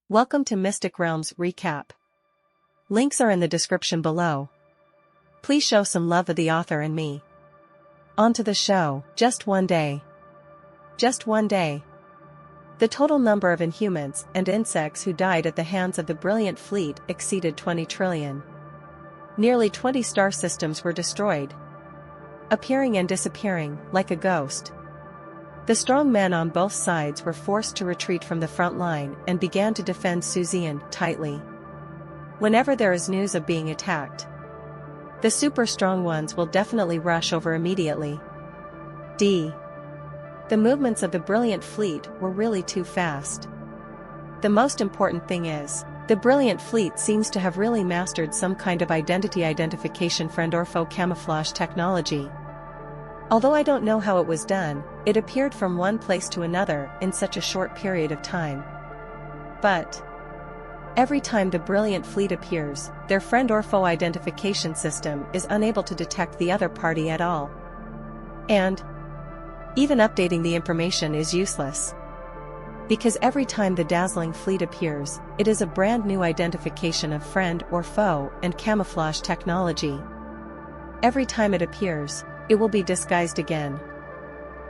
Welcome to Mystic Realms Recap. Links are in the description below. Please show some love of the author and me. On to the show. Just one day. Just one day. The total number of inhumans and insects who died at the hands of the brilliant fleet exceeded 20 trillion. Nearly 20 star systems were destroyed, appearing and disappearing like a ghost. The strong men on both sides were forced to retreat from the front line and began to defend Zian tightly. Whenever there is news of being attacked, the super strong ones will definitely rush over immediately. The movements of the brilliant fleet were really too fast. The most important thing is, the brilliant fleet seems to have really mastered some kind of identity identification friend or foe camouflage technology. Although I don't know how it was done, it appeared from one place to another in such a short period of time. But every time the brilliant fleet appears, their friend or foe identification system is unable to detect the other party at all. And even updating the information is useless. Because every time the dazzling fleet appears, it is a brand new identification of friend or foe and camouflage technology. Every time it appears, it will be disguised again,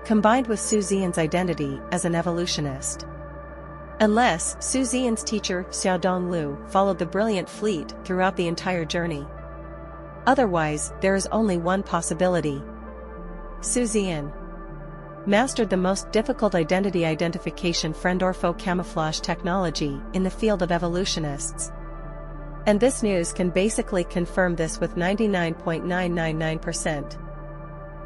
combined with Zian's identity as an evolutionist. Unless Zian's teacher Xiaodong Lu followed the brilliant fleet throughout the entire journey. Otherwise, there is only one possibility. Zian mastered the most difficult identity identification friend or foe camouflage technology in the field of evolutionists. And this news can basically confirm this with 99.999%.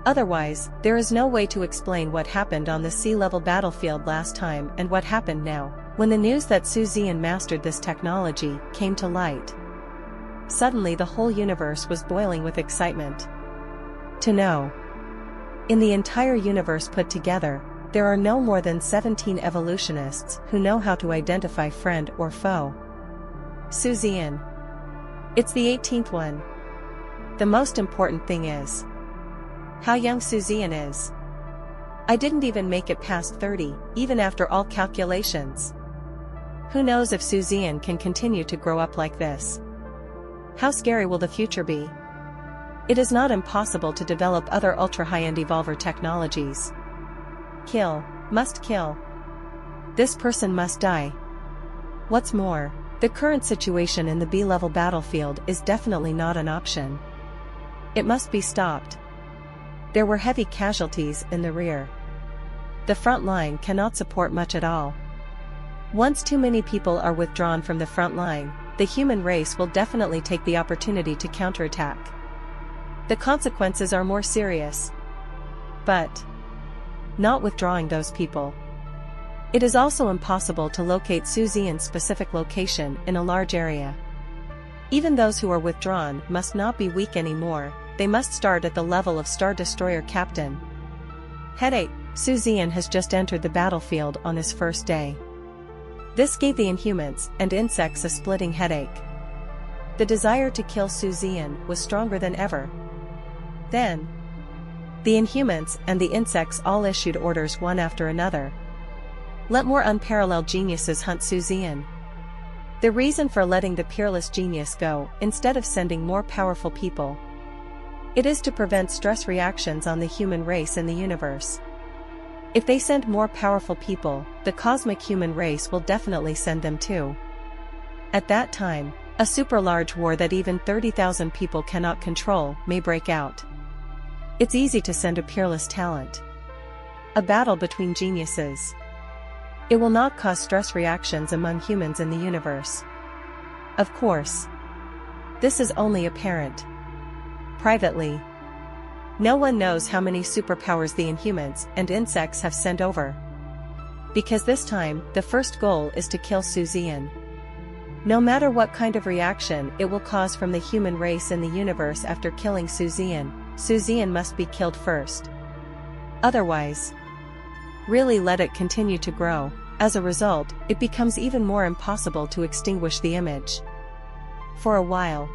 Otherwise, there is no way to explain what happened on the sea-level battlefield last time and what happened now, when the news that Zian mastered this technology came to light. Suddenly the whole universe was boiling with excitement. To know. In the entire universe put together, there are no more than 17 evolutionists who know how to identify friend or foe. Zian. It's the 18th one. The most important thing is how young Zian is. I didn't even make it past 30, even after all calculations. Who knows if Zian can continue to grow up like this? How scary will the future be? It is not impossible to develop other ultra-high-end evolver technologies. Kill, must kill. This person must die. What's more, the current situation in the B-level battlefield is definitely not an option. It must be stopped. There were heavy casualties in the rear. The front line cannot support much at all. Once too many people are withdrawn from the front line, the human race will definitely take the opportunity to counterattack. The consequences are more serious. But not withdrawing those people. It is also impossible to locate Zian's specific location in a large area. Even those who are withdrawn must not be weak anymore. They must start at the level of Star Destroyer Captain. Headache. Zian has just entered the battlefield on his first day. This gave the inhumans and insects a splitting headache. The desire to kill Zian was stronger than ever. Then, the inhumans and the insects all issued orders one after another. Let more unparalleled geniuses hunt Zian. The reason for letting the peerless genius go instead of sending more powerful people, it is to prevent stress reactions on the human race in the universe. If they send more powerful people, the cosmic human race will definitely send them too. At that time, a super large war that even 30,000 people cannot control may break out. It's easy to send a peerless talent. A battle between geniuses. It will not cause stress reactions among humans in the universe. Of course, this is only apparent. Privately, no one knows how many superpowers the inhumans and insects have sent over. Because this time, the first goal is to kill Zian. No matter what kind of reaction it will cause from the human race in the universe after killing Zian must be killed first. Otherwise, really let it continue to grow. As a result, it becomes even more impossible to extinguish the image. For a while,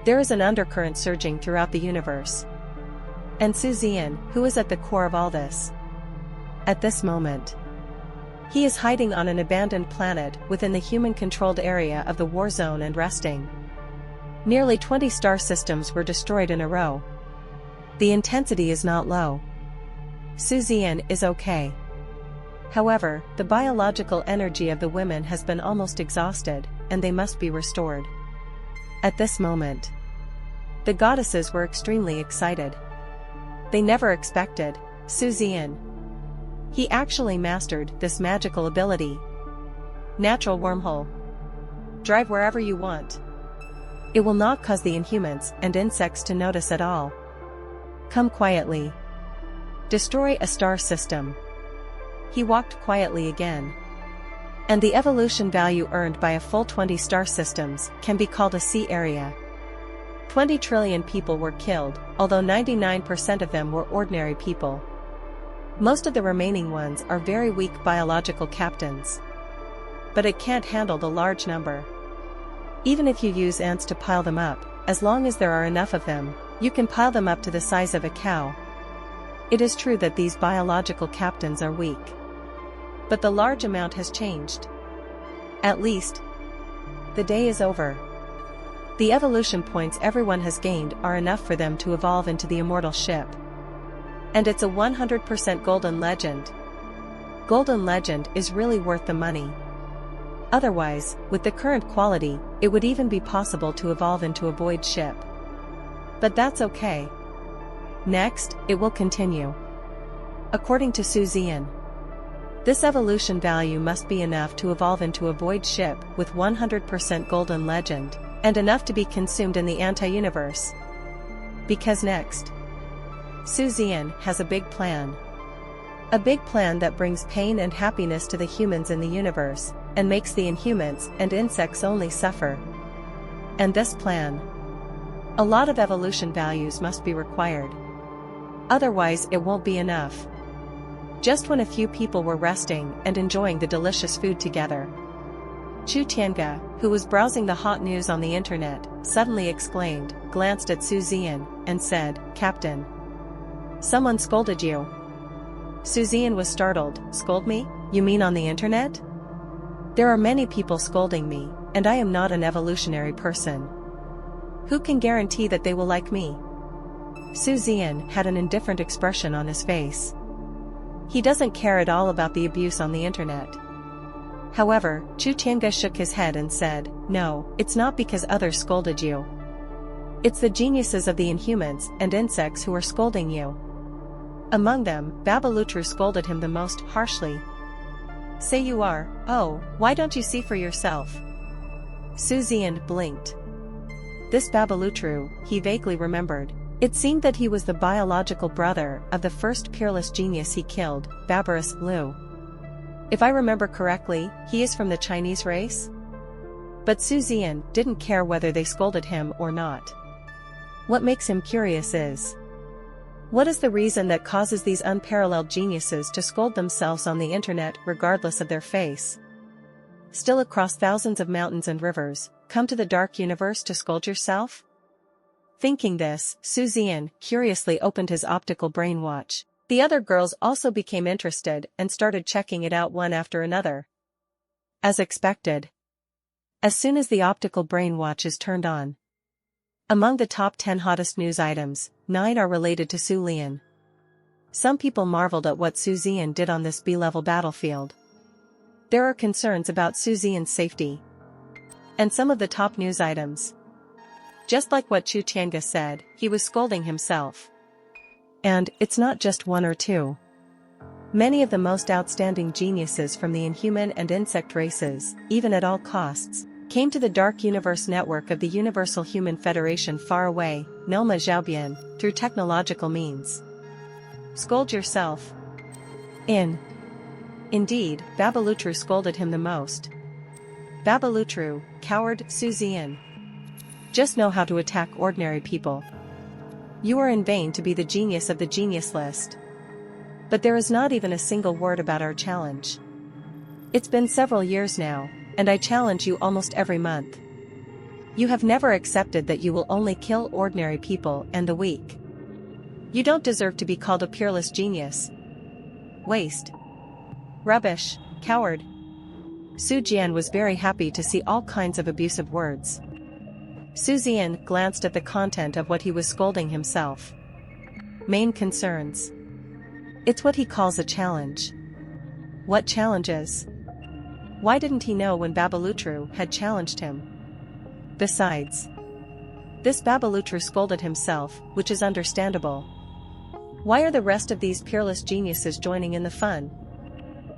there is an undercurrent surging throughout the universe. And Zian, who is at the core of all this. At this moment, He is hiding on an abandoned planet within the human-controlled area of the war zone and resting. Nearly 20 star systems were destroyed in a row. The intensity is not low. Zian is okay. However, the biological energy of the women has been almost exhausted, and they must be restored. At this moment, the goddesses were extremely excited. They never expected Zian. He actually mastered this magical ability. Natural wormhole. Drive wherever you want. It will not cause the inhumans and insects to notice at all. Come quietly. Destroy a star system. He walked quietly again. And the evolution value earned by a full 20 star systems can be called a sea area. 20 trillion people were killed, although 99% of them were ordinary people. Most of the remaining ones are very weak biological captains. But it can't handle the large number. Even if you use ants to pile them up, as long as there are enough of them, you can pile them up to the size of a cow. It is true that these biological captains are weak. But the large amount has changed. At least, the day is over. The evolution points everyone has gained are enough for them to evolve into the immortal ship. And it's a 100% golden legend. Golden legend is really worth the money. Otherwise, with the current quality, it would even be possible to evolve into a void ship. But that's okay. Next, it will continue. According to Zian, this evolution value must be enough to evolve into a void ship with 100% golden legend, and enough to be consumed in the anti-universe. Because next, Zian has a big plan. A big plan that brings pain and happiness to the humans in the universe, and makes the inhumans and insects only suffer. And this plan, a lot of evolution values must be required. Otherwise it won't be enough. Just when a few people were resting and enjoying the delicious food together, Chu Tianga, who was browsing the hot news on the internet, suddenly exclaimed, glanced at Zian, and said, "Captain, someone scolded you." Zian was startled. "Scold me? You mean on the internet?" "There are many people scolding me, and I am not an evolutionary person. Who can guarantee that they will like me?" Zian had an indifferent expression on his face. He doesn't care at all about the abuse on the internet. However, Chu Tianga shook his head and said, "No, it's not because others scolded you. It's the geniuses of the inhumans and insects who are scolding you." Among them, Babalutru scolded him the most harshly. "Say you are, oh, why don't you see for yourself?" Zian blinked. This Babalutru, he vaguely remembered. It seemed that he was the biological brother of the first peerless genius he killed, Barbarous Liu. If I remember correctly, he is from the Chinese race? But Zian didn't care whether they scolded him or not. What makes him curious is, what is the reason that causes these unparalleled geniuses to scold themselves on the internet regardless of their face? Still across thousands of mountains and rivers, come to the dark universe to scold yourself? Thinking this, Zian curiously opened his optical brain watch. The other girls also became interested and started checking it out one after another. As expected, as soon as the optical brain watch is turned on, among the top 10 hottest news items, 9 are related to Zian. Some people marveled at what Zian did on this B-level battlefield. There are concerns about Zian's safety. And some of the top news items, just like what Chu Tianga said, he was scolding himself. And it's not just one or two. Many of the most outstanding geniuses from the inhuman and insect races, even at all costs, came to the Dark Universe network of the Universal Human Federation far away, Nelma Xiaobian, through technological means. Scold yourself. Indeed, Babalutru scolded him the most. Babalutru, coward, Zian. Just know how to attack ordinary people. You are in vain to be the genius of the genius list. But there is not even a single word about our challenge. It's been several years now, and I challenge you almost every month. You have never accepted that you will only kill ordinary people and the weak. You don't deserve to be called a peerless genius. Waste. Rubbish. Coward. Zian was very happy to see all kinds of abusive words. Zian glanced at the content of what he was scolding himself. Main concerns. It's what he calls a challenge. What challenges? Why didn't he know when Babalutru had challenged him? Besides, this Babalutru scolded himself, which is understandable. Why are the rest of these peerless geniuses joining in the fun?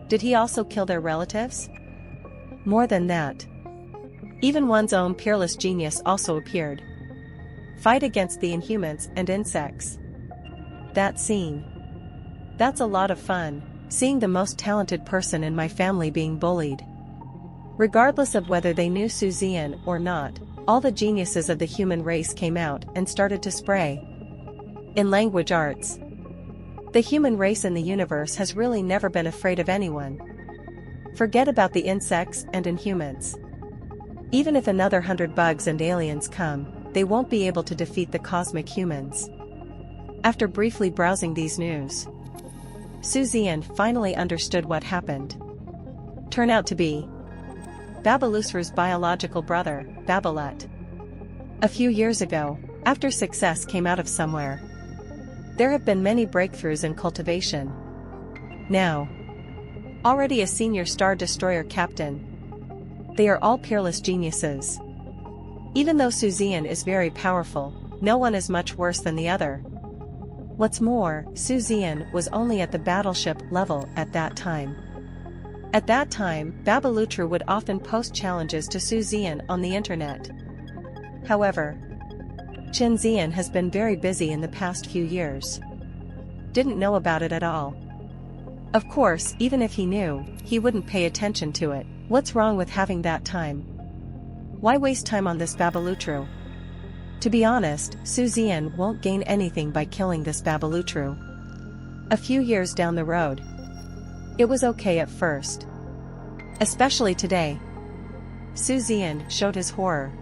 Did he also kill their relatives? More than that. Even one's own peerless genius also appeared. Fight against the Inhumans and insects. That scene. That's a lot of fun, seeing the most talented person in my family being bullied. Regardless of whether they knew Zian or not, all the geniuses of the human race came out and started to spray. In language arts, the human race in the universe has really never been afraid of anyone. Forget about the insects and Inhumans. Even if another 100 bugs and aliens come, they won't be able to defeat the cosmic humans. After briefly browsing these news, Zian finally understood what happened. Turned out to be Babalutru's biological brother, Babalet. A few years ago, after success came out of somewhere, there have been many breakthroughs in cultivation. Now, already a senior Star Destroyer captain, they are all peerless geniuses. Even though Zian is very powerful, no one is much worse than the other. What's more, Zian was only at the battleship level at that time. At that time, Babalutru would often post challenges to Zian on the internet. However, Zian has been very busy in the past few years. Didn't know about it at all. Of course, even if he knew, he wouldn't pay attention to it. What's wrong with having that time? Why waste time on this Babalutru? To be honest, Zian won't gain anything by killing this Babalutru. A few years down the road, it was okay at first. Especially today. Zian showed his horror.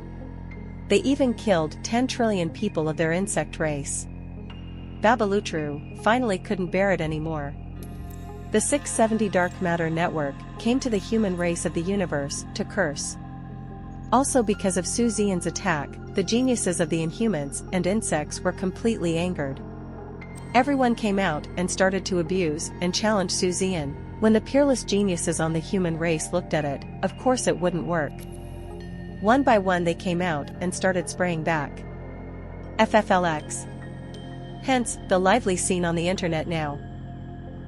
They even killed 10 trillion people of their insect race. Babalutru finally couldn't bear it anymore. The 670 Dark Matter Network came to the human race of the universe to curse. Also because of Zian's attack, the geniuses of the Inhumans and insects were completely angered. Everyone came out and started to abuse and challenge Zian. When the peerless geniuses on the human race looked at it, of course it wouldn't work. One by one they came out and started spraying back. FFLX. Hence, the lively scene on the internet now.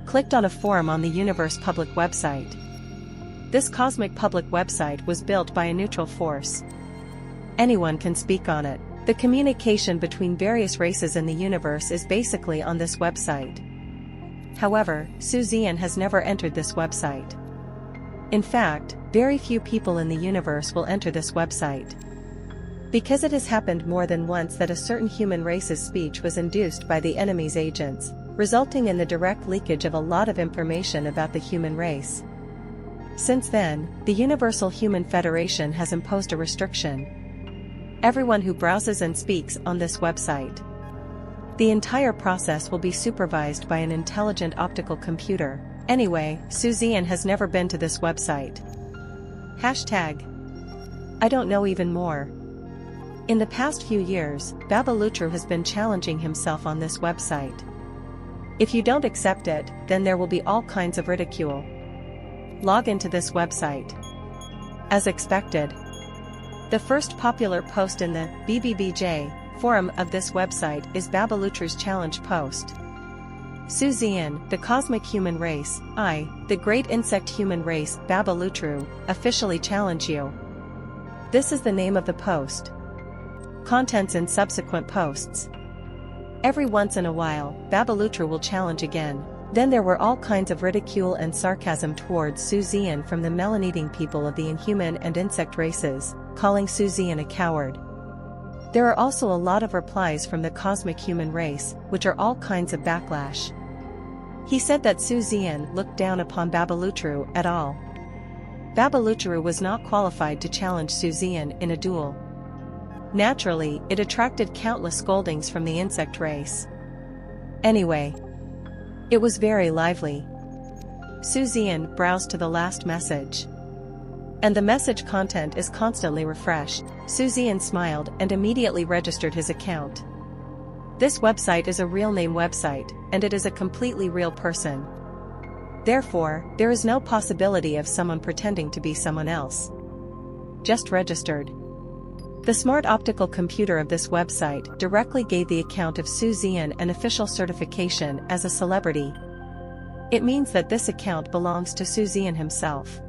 Clicked on a forum on the Universe public website. This cosmic public website was built by a neutral force. Anyone can speak on it. The communication between various races in the universe is basically on this website. However, Zian has never entered this website. In fact, very few people in the universe will enter this website. Because it has happened more than once that a certain human race's speech was induced by the enemy's agents, resulting in the direct leakage of a lot of information about the human race. Since then, the Universal Human Federation has imposed a restriction. Everyone who browses and speaks on this website. The entire process will be supervised by an intelligent optical computer. Anyway, Zian has never been to this website. Hashtag. I don't know even more. In the past few years, Babalutru has been challenging himself on this website. If you don't accept it, then there will be all kinds of ridicule. Log into this website. As expected, the first popular post in the BBBJ forum of this website is Babalutru's challenge post. Zian, the cosmic human race, the great insect human race, Babalutru, officially challenge you. This is the name of the post. Contents in subsequent posts. Every once in a while, Babalutru will challenge again. Then there were all kinds of ridicule and sarcasm towards Zian from the melaneating people of the inhuman and insect races, calling Zian a coward. There are also a lot of replies from the cosmic human race, which are all kinds of backlash. He said that Zian looked down upon Babalutru at all. Babalutru was not qualified to challenge Zian in a duel. Naturally, it attracted countless scoldings from the insect race. Anyway, it was very lively. Zian browsed to the last message. And the message content is constantly refreshed. Zian smiled and immediately registered his account. This website is a real name website, and it is a completely real person. Therefore, there is no possibility of someone pretending to be someone else. Just registered. The smart optical computer of this website directly gave the account of Zian an official certification as a celebrity. It means that this account belongs to Zian himself.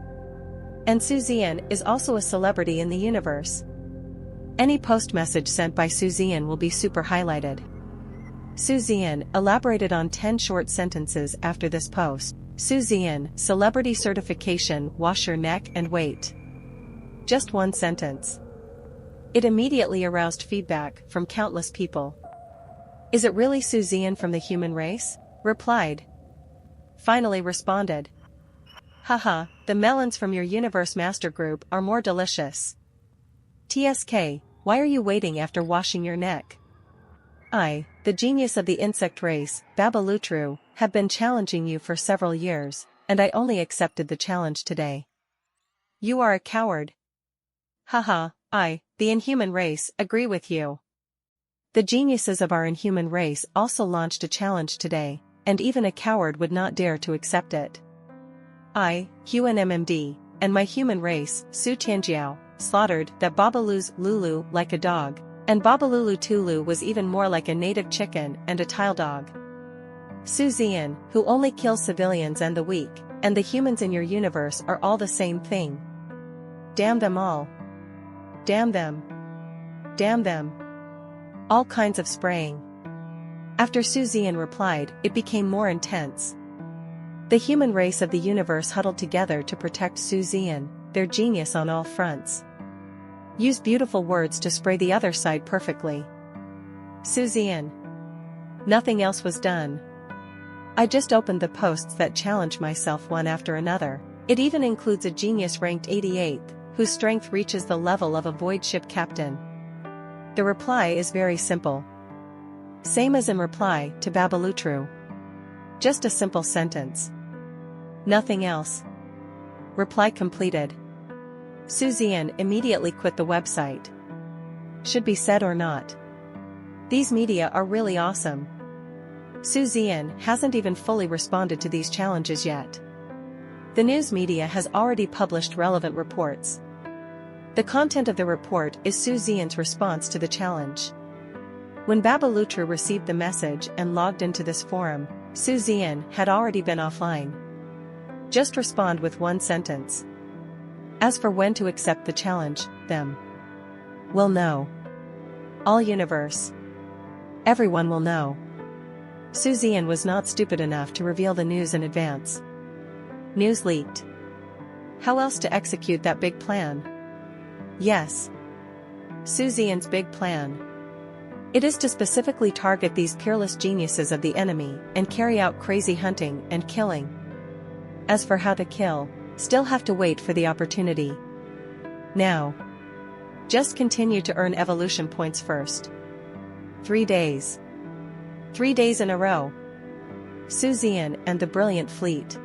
And Zian is also a celebrity in the universe. Any post message sent by Zian will be super highlighted. Zian elaborated on 10 short sentences after this post. Zian, celebrity certification, wash your neck and wait. Just one sentence. It immediately aroused feedback from countless people. Is it really Zian from the human race? Replied. Finally responded. Haha, the melons from your universe master group are more delicious. TSK, why are you waiting after washing your neck? I, the genius of the insect race, Babalutru, have been challenging you for several years, and I only accepted the challenge today. You are a coward. Haha, I, the inhuman race, agree with you. The geniuses of our inhuman race also launched a challenge today, and even a coward would not dare to accept it. I, Huan MMD, and my human race, Su Tianjiao, slaughtered that Babalu's Lulu like a dog, and Babalulu Tulu was even more like a native chicken and a tile dog. Zian, who only kills civilians and the weak, and the humans in your universe are all the same thing. Damn them all. Damn them. Damn them. All kinds of spraying. After Zian replied, it became more intense. The human race of the universe huddled together to protect Zian, their genius on all fronts. Use beautiful words to spray the other side perfectly. Zian. Nothing else was done. I just opened the posts that challenge myself one after another. It even includes a genius ranked 88th, whose strength reaches the level of a void ship captain. The reply is very simple. Same as in reply to Babalutru. Just a simple sentence. Nothing else. Reply completed. Zian immediately quit the website. Should be said or not. These media are really awesome. Zian hasn't even fully responded to these challenges yet. The news media has already published relevant reports. The content of the report is Zian's response to the challenge. When Babalutru received the message and logged into this forum, Zian had already been offline. Just respond with one sentence. As for when to accept the challenge, them will know. All universe. Everyone will know. Zian was not stupid enough to reveal the news in advance. News leaked. How else to execute that big plan? Yes. Zian's big plan. It is to specifically target these peerless geniuses of the enemy and carry out crazy hunting and killing. As for how to kill, still have to wait for the opportunity. Now. Just continue to earn evolution points first. 3 days. 3 days in a row. Zian and the brilliant fleet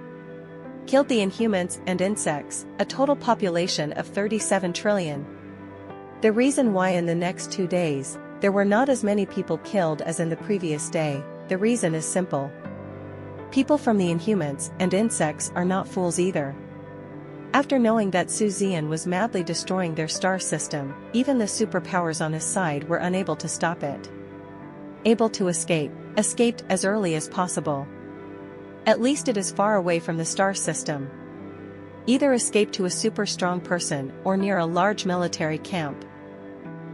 killed the inhumans and insects, a total population of 37 trillion. The reason why in the next 2 days, there were not as many people killed as in the previous day, the reason is simple. People from the inhumans and insects are not fools either. After knowing that Zian was madly destroying their star system, even the superpowers on his side were unable to stop it. Able to escape, escaped as early as possible. At least it is far away from the star system. Either escape to a super strong person or near a large military camp.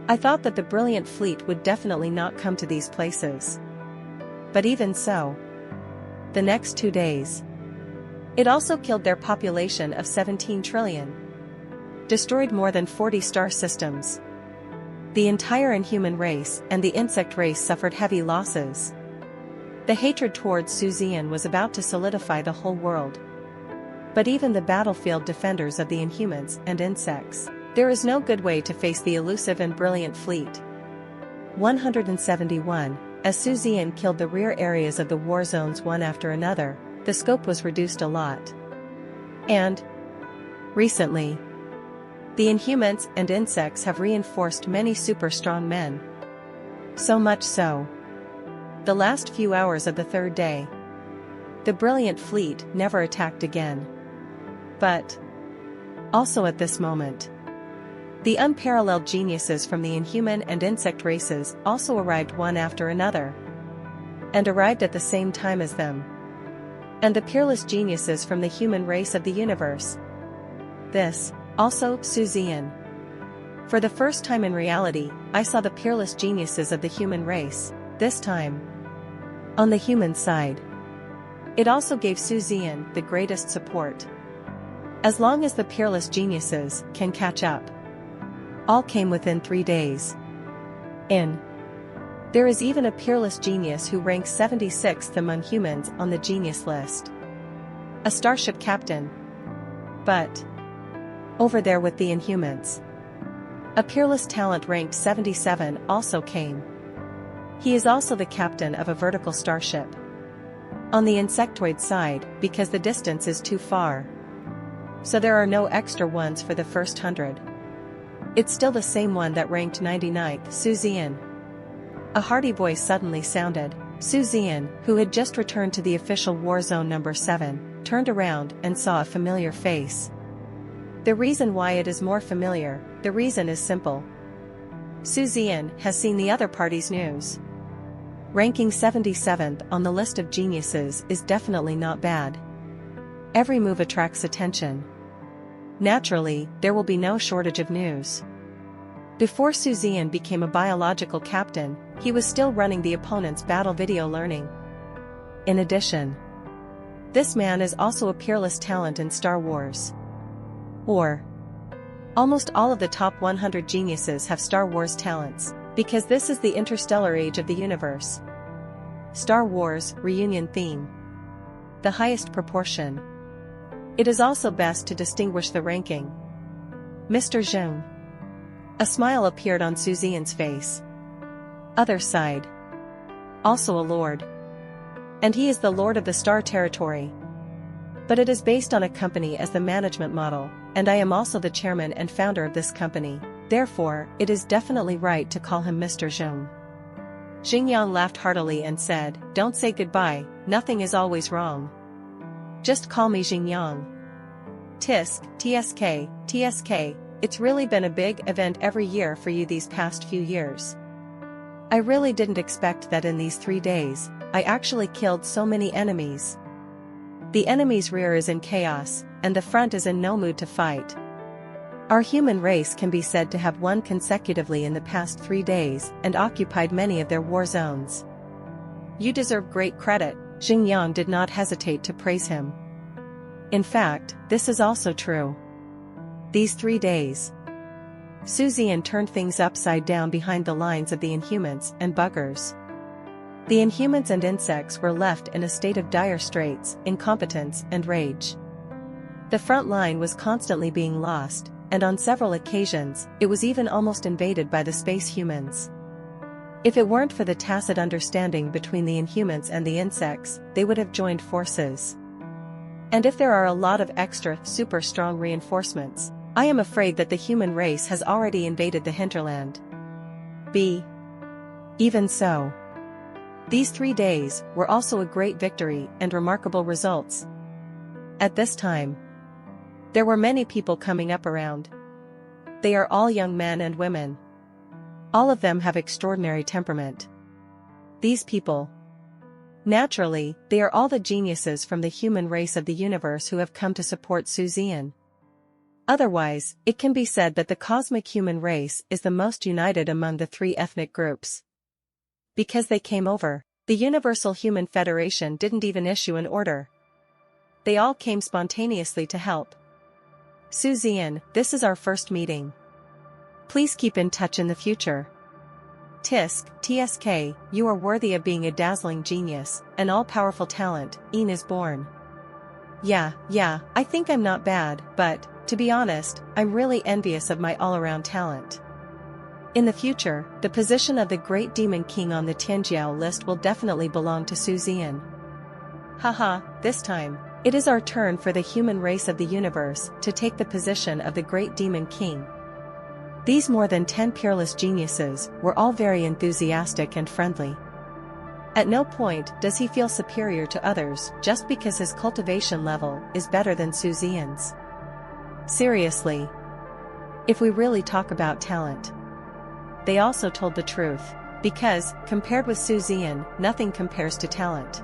I thought that the brilliant fleet would definitely not come to these places. But even so, the next 2 days, it also killed their population of 17 trillion. Destroyed more than 40 star systems. The entire inhuman race and the insect race suffered heavy losses. The hatred towards Zian was about to solidify the whole world. But even the battlefield defenders of the inhumans and insects, there is no good way to face the elusive and brilliant fleet. 171, as Zian killed the rear areas of the war zones one after another, the scope was reduced a lot. And, recently, the Inhumans and insects have reinforced many super strong men. So much so. The last few hours of the third day, the brilliant fleet never attacked again. But, also at this moment, the unparalleled geniuses from the inhuman and insect races also arrived one after another. And arrived at the same time as them. And the peerless geniuses from the human race of the universe. This, also, Zian. For the first time in reality, I saw the peerless geniuses of the human race, this time on the human side. It also gave Zian the greatest support. As long as the peerless geniuses can catch up. All came within 3 days. There is even a peerless genius who ranks 76th among humans on the genius list. A starship captain. But over there with the Inhumans, a peerless talent ranked 77 also came. He is also the captain of a vertical starship. On the insectoid side, because the distance is too far. So there are no extra ones for the first 100. It's still the same one that ranked 99th, Zian. A hearty voice suddenly sounded. Zian, who had just returned to the official war zone number 7, turned around and saw a familiar face. The reason why it is more familiar, the reason is simple. Zian has seen the other party's news. Ranking 77th on the list of geniuses is definitely not bad. Every move attracts attention. Naturally, there will be no shortage of news. Before Zian became a biological captain, he was still running the opponent's battle video learning. In addition, this man is also a peerless talent in Star Wars. Or, almost all of the top 100 geniuses have Star Wars talents, because this is the interstellar age of the universe. Star Wars reunion theme. The highest proportion. It is also best to distinguish the ranking. Mr. Zheng. A smile appeared on Zian's face. Other side. Also a lord. And he is the lord of the star territory. But it is based on a company as the management model, and I am also the chairman and founder of this company, therefore, it is definitely right to call him Mr. Zheng. Xingyang laughed heartily and said, "Don't say goodbye, nothing is always wrong. Just call me Xingyang." TSK, it's really been a big event every year for you these past few years. I really didn't expect that in these 3 days, I actually killed so many enemies. The enemy's rear is in chaos, and the front is in no mood to fight. Our human race can be said to have won consecutively in the past 3 days and occupied many of their war zones. You deserve great credit, Xingyang did not hesitate to praise him. In fact, this is also true. These 3 days, Zian turned things upside down behind the lines of the Inhumans and buggers. The Inhumans and insects were left in a state of dire straits, incompetence and rage. The front line was constantly being lost, and on several occasions, it was even almost invaded by the space humans. If it weren't for the tacit understanding between the Inhumans and the insects, they would have joined forces. And if there are a lot of extra, super strong reinforcements, I am afraid that the human race has already invaded the hinterland. Even so, these 3 days were also a great victory and remarkable results. At this time, there were many people coming up around. They are all young men and women. All of them have extraordinary temperament. These people. Naturally, they are all the geniuses from the human race of the universe who have come to support Zian. Otherwise, it can be said that the cosmic human race is the most united among the 3 ethnic groups. Because they came over, the Universal Human Federation didn't even issue an order. They all came spontaneously to help. Zian, this is our first meeting. Please keep in touch in the future. TSK, you are worthy of being a dazzling genius, an all-powerful talent, Een is born. Yeah, I think I'm not bad, but, to be honest, I'm really envious of my all-around talent. In the future, the position of the Great Demon King on the Tianjiao list will definitely belong to Zian. Haha, this time, It is our turn for the human race of the universe to take the position of the great demon king. These more than 10 peerless geniuses were all very enthusiastic and friendly. At no point does he feel superior to others just because his cultivation level is better than Zian's. Seriously. If we really talk about talent. They also told the truth, because, compared with Zian, nothing compares to talent.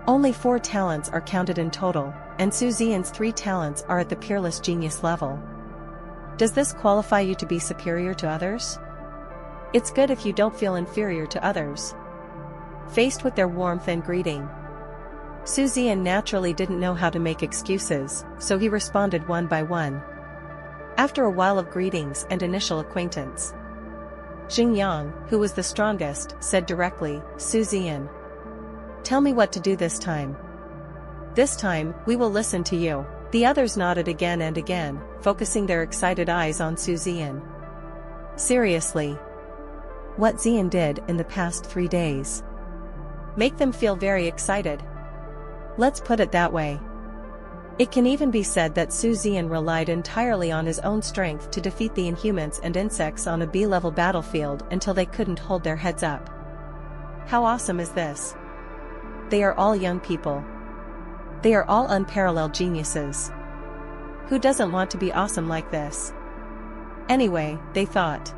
Only 4 talents are counted in total, and Zian's 3 talents are at the peerless genius level. Does this qualify you to be superior to others? It's good if you don't feel inferior to others. Faced with their warmth and greeting, Zian naturally didn't know how to make excuses, so he responded one by one. After a while of greetings and initial acquaintance, Xingyang, who was the strongest, said directly, "Zian, tell me what to do this time. This time, we will listen to you." The others nodded again and again, focusing their excited eyes on Zian. Seriously. What Zian did in the past 3 days make them feel very excited. Let's put it that way. It can even be said that Zian relied entirely on his own strength to defeat the inhumans and insects on a B-level battlefield until they couldn't hold their heads up. How awesome is this? They are all young people. They are all unparalleled geniuses. Who doesn't want to be awesome like this? Anyway, they thought.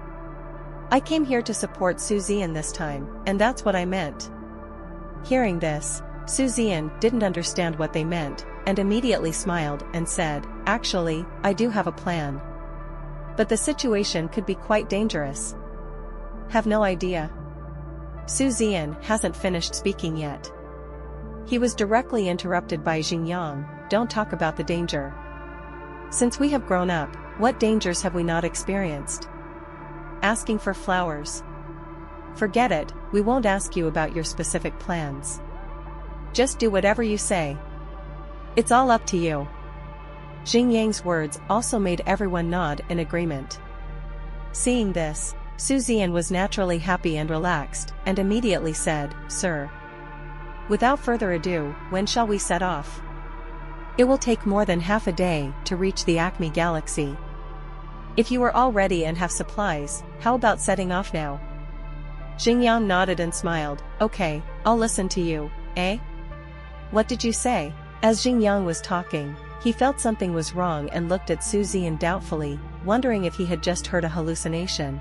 I came here to support Zian this time, and that's what I meant. Hearing this, Zian didn't understand what they meant, and immediately smiled and said, "Actually, I do have a plan. But the situation could be quite dangerous." Have no idea. Zian hasn't finished speaking yet. He was directly interrupted by Xingyang. "Don't talk about the danger. Since we have grown up, what dangers have we not experienced? Asking for flowers. Forget it, we won't ask you about your specific plans. Just do whatever you say. It's all up to you." Xingyang's words also made everyone nod in agreement. Seeing this, Zian was naturally happy and relaxed, and immediately said, "Sir. Without further ado, when shall we set off? It will take more than half a day to reach the Acme Galaxy. If you are all ready and have supplies, how about setting off now?" Xingyang nodded and smiled. "Okay, I'll listen to you, eh? What did you say?" As Xingyang was talking, he felt something was wrong and looked at Zian doubtfully, wondering if he had just heard a hallucination.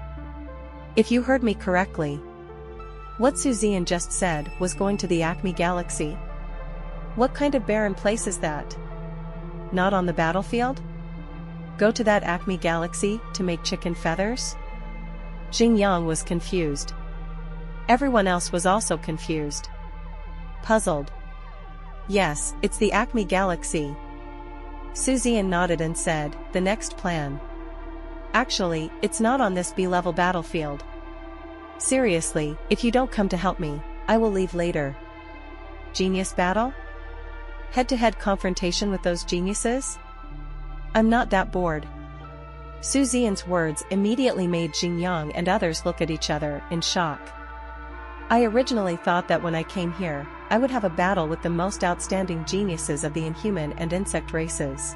"If you heard me correctly, what Zian just said was going to the Acme Galaxy. What kind of barren place is that? Not on the battlefield? Go to that Acme Galaxy to make chicken feathers?" Xingyang was confused. Everyone else was also confused. Puzzled. "Yes, it's the Acme Galaxy." Zian nodded and said, "The next plan. Actually, it's not on this B-level battlefield. Seriously, if you don't come to help me, I will leave later." Genius battle? Head-to-head confrontation with those geniuses? I'm not that bored. Zian's words immediately made Xingyang and others look at each other in shock. I originally thought that when I came here, I would have a battle with the most outstanding geniuses of the inhuman and insect races.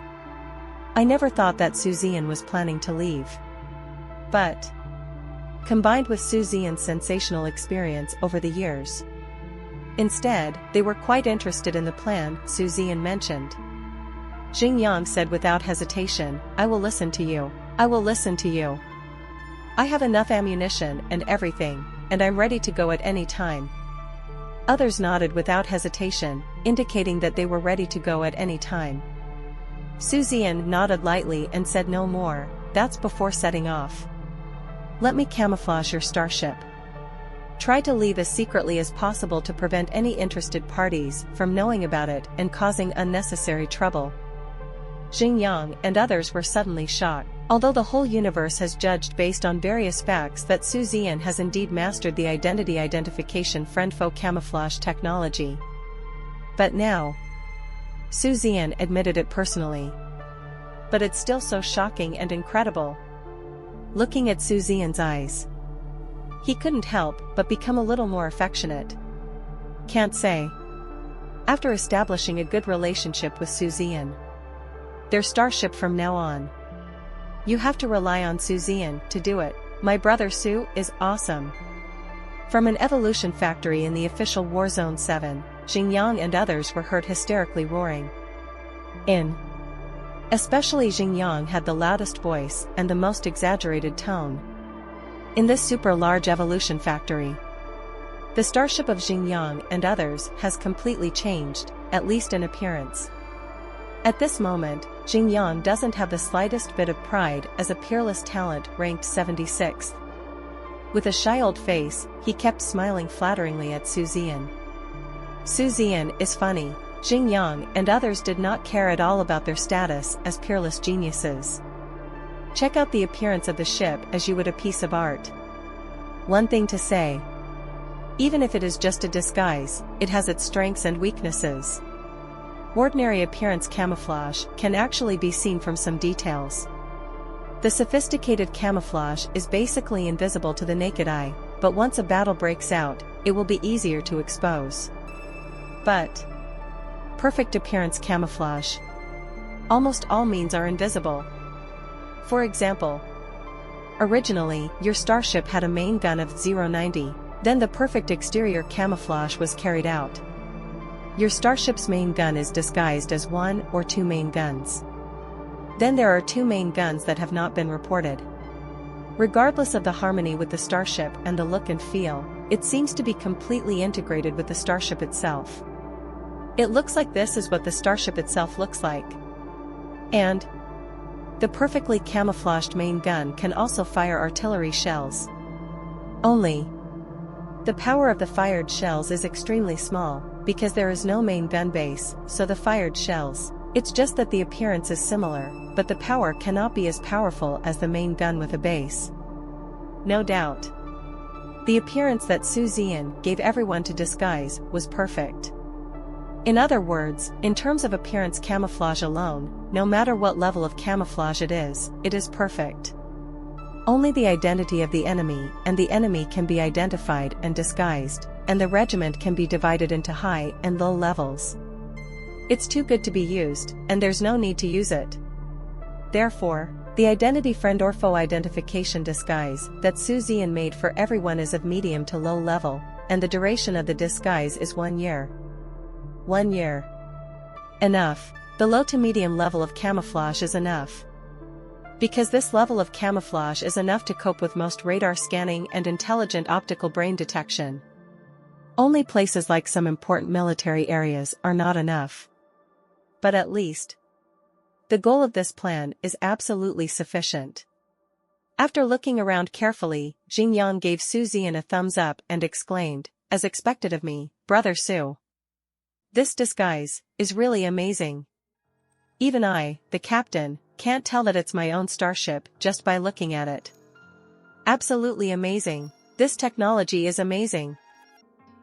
I never thought that Zian was planning to leave. But, combined with Zian's sensational experience over the years, instead, they were quite interested in the plan Zian mentioned. Xingyang said without hesitation, "I will listen to you. I will listen to you. I have enough ammunition and everything, and I'm ready to go at any time." Others nodded without hesitation, indicating that they were ready to go at any time. Zian nodded lightly and said no more. "That's before setting off. Let me camouflage your starship. Try to leave as secretly as possible to prevent any interested parties from knowing about it and causing unnecessary trouble." Xingyang and others were suddenly shocked. Although the whole universe has judged based on various facts that Zian has indeed mastered the identity identification friend-foe camouflage technology. But now, Zian admitted it personally. But it's still so shocking and incredible. Looking at Zian's eyes, he couldn't help but become a little more affectionate. "Can't say. After establishing a good relationship with Zian, their starship from now on. You have to rely on Zian to do it. My brother Su is awesome. From an evolution factory in the official Warzone 7, Xingyang and others were heard hysterically roaring. Especially Xingyang had the loudest voice and the most exaggerated tone. In this super large evolution factory, the starship of Xingyang and others has completely changed, at least in appearance. At this moment, Xingyang doesn't have the slightest bit of pride as a peerless talent ranked 76th. With a shy old face, he kept smiling flatteringly at Zian. Zian is funny. Xingyang and others did not care at all about their status as peerless geniuses. Check out the appearance of the ship as you would a piece of art. One thing to say. Even if it is just a disguise, it has its strengths and weaknesses. Ordinary appearance camouflage can actually be seen from some details. The sophisticated camouflage is basically invisible to the naked eye, but once a battle breaks out, it will be easier to expose. But perfect appearance camouflage. Almost all means are invisible. For example, originally, your starship had a main gun of 090, then the perfect exterior camouflage was carried out. Your starship's main gun is disguised as one or two main guns. Then there are two main guns that have not been reported. Regardless of the harmony with the starship and the look and feel, it seems to be completely integrated with the starship itself. It looks like this is what the starship itself looks like. And the perfectly camouflaged main gun can also fire artillery shells. Only the power of the fired shells is extremely small, because there is no main gun base, so the fired shells, it's just that the appearance is similar, but the power cannot be as powerful as the main gun with a base. No doubt. The appearance that Zian gave everyone to disguise was perfect. In other words, in terms of appearance camouflage alone, no matter what level of camouflage it is perfect. Only the identity of the enemy and the enemy can be identified and disguised, and the regiment can be divided into high and low levels. It's too good to be used, and there's no need to use it. Therefore, the identity friend or foe identification disguise that Zian made for everyone is of medium to low level, and the duration of the disguise is 1 year. 1 year. Enough. The low to medium level of camouflage is enough. Because this level of camouflage is enough to cope with most radar scanning and intelligent optical brain detection. Only places like some important military areas are not enough. But at least, the goal of this plan is absolutely sufficient. After looking around carefully, Xingyang gave Zian a thumbs up and exclaimed, as expected of me, Brother Su. This disguise is really amazing. Even I, the captain, can't tell that it's my own starship just by looking at it. Absolutely amazing. This technology is amazing.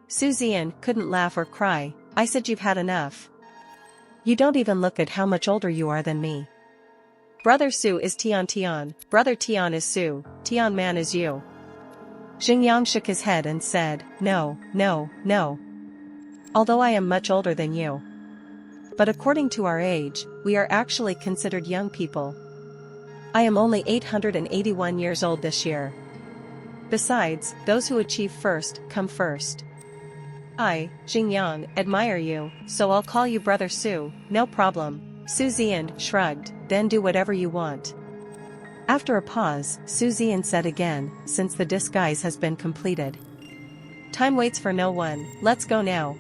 Zian couldn't laugh or cry. I said you've had enough. You don't even look at how much older you are than me. Brother Su is Tian, Brother Tian is Su, Tian man is you. Xingyang shook his head and said, No. Although I am much older than you. But according to our age, we are actually considered young people. I am only 881 years old this year. Besides, those who achieve first come first. I, Xingyang, admire you, so I'll call you Brother Su, no problem. Zian shrugged, then do whatever you want. After a pause, Zian said again, since the disguise has been completed. Time waits for no one, let's go now.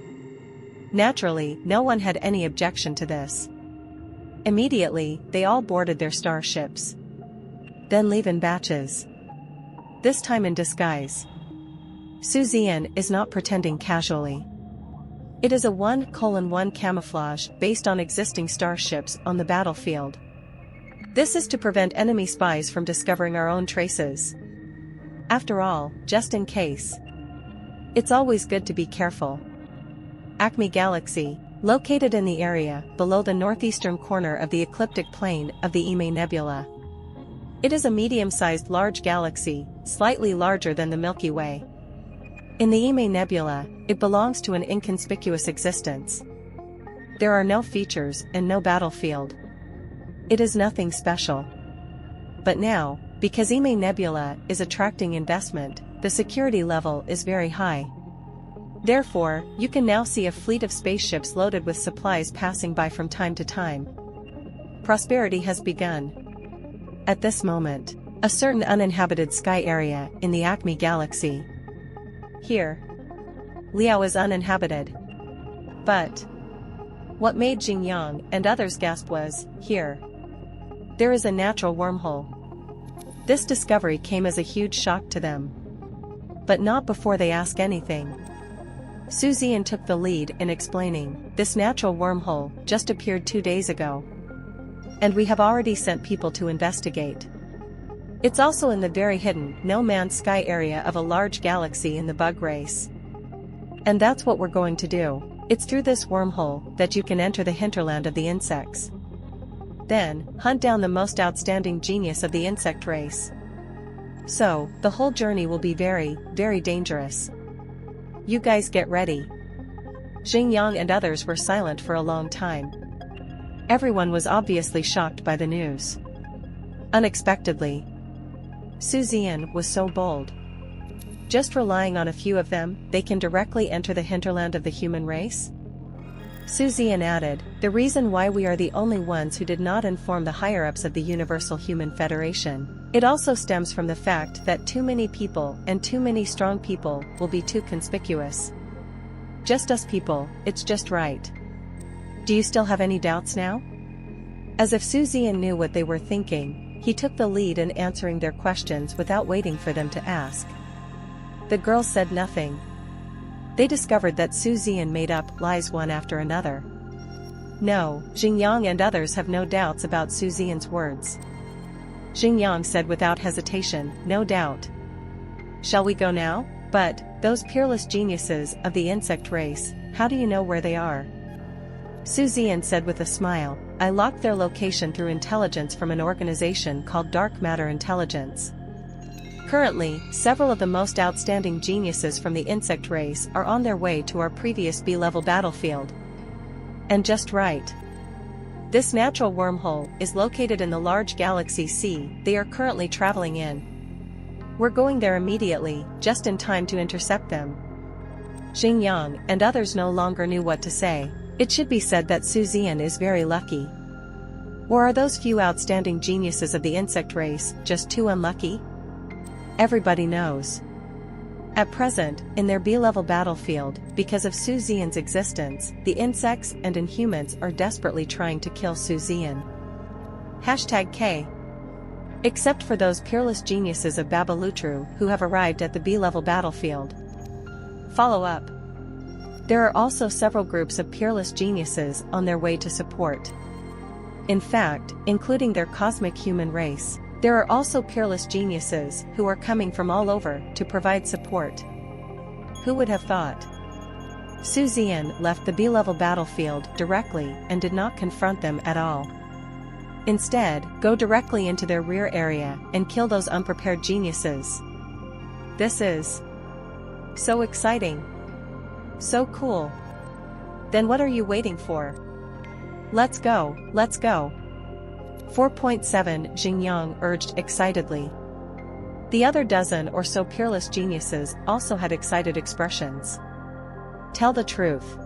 Naturally, no one had any objection to this. Immediately, they all boarded their starships. Then leave in batches. This time in disguise. Zian is not pretending casually. It is a 1:1 camouflage based on existing starships on the battlefield. This is to prevent enemy spies from discovering our own traces. After all, just in case. It's always good to be careful. Acme Galaxy, located in the area below the northeastern corner of the ecliptic plane of the Ime Nebula. It is a medium-sized large galaxy, slightly larger than the Milky Way. In the Ime Nebula, it belongs to an inconspicuous existence. There are no features and no battlefield. It is nothing special. But now, because Ime Nebula is attracting investment, the security level is very high. Therefore, you can now see a fleet of spaceships loaded with supplies passing by from time to time. Prosperity has begun. At this moment, a certain uninhabited sky area in the Acme galaxy. Here, Liao is uninhabited. But what made Xingyang and others gasp was, here, there is a natural wormhole. This discovery came as a huge shock to them. But not before they ask anything. Zian took the lead in explaining, this natural wormhole just appeared 2 days ago. And we have already sent people to investigate. It's also in the very hidden, no-man's sky area of a large galaxy in the bug race. And that's what we're going to do. It's through this wormhole that you can enter the hinterland of the insects. Then, hunt down the most outstanding genius of the insect race. So, the whole journey will be very, very dangerous. You guys get ready. Xingyang and others were silent for a long time. Everyone was obviously shocked by the news. Unexpectedly, Zian was so bold. Just relying on a few of them, they can directly enter the hinterland of the human race? Zian added, the reason why we are the only ones who did not inform the higher-ups of the Universal Human Federation. It also stems from the fact that too many people and too many strong people will be too conspicuous. Just us people, it's just right. Do you still have any doubts now? As if Zian knew what they were thinking, he took the lead in answering their questions without waiting for them to ask. The girls said nothing. They discovered that Zian made up lies one after another. No, Xingyang and others have no doubts about Zian's words. Xingyang said without hesitation, no doubt. Shall we go now? But, those peerless geniuses of the insect race, how do you know where they are? Zian said with a smile, I locked their location through intelligence from an organization called Dark Matter Intelligence. Currently, several of the most outstanding geniuses from the insect race are on their way to our previous B-level battlefield. And just right. This natural wormhole is located in the large galaxy C they are currently traveling in. We're going there immediately, just in time to intercept them. Xingyang and others no longer knew what to say. It should be said that Zian is very lucky. Or are those few outstanding geniuses of the insect race just too unlucky? Everybody knows. At present, in their B-level battlefield, because of Zian's existence, the insects and inhumans are desperately trying to kill Zian. #K. Except for those peerless geniuses of Babalutru who have arrived at the B-level battlefield. Follow up. There are also several groups of peerless geniuses on their way to support. In fact, including their cosmic human race. There are also peerless geniuses who are coming from all over to provide support. Who would have thought? Zian left the B-level battlefield directly and did not confront them at all. Instead, go directly into their rear area and kill those unprepared geniuses. This is so exciting. So cool. Then what are you waiting for? Let's go, let's go. 4.7 Xingyang urged excitedly. The other dozen or so peerless geniuses also had excited expressions. Tell the truth.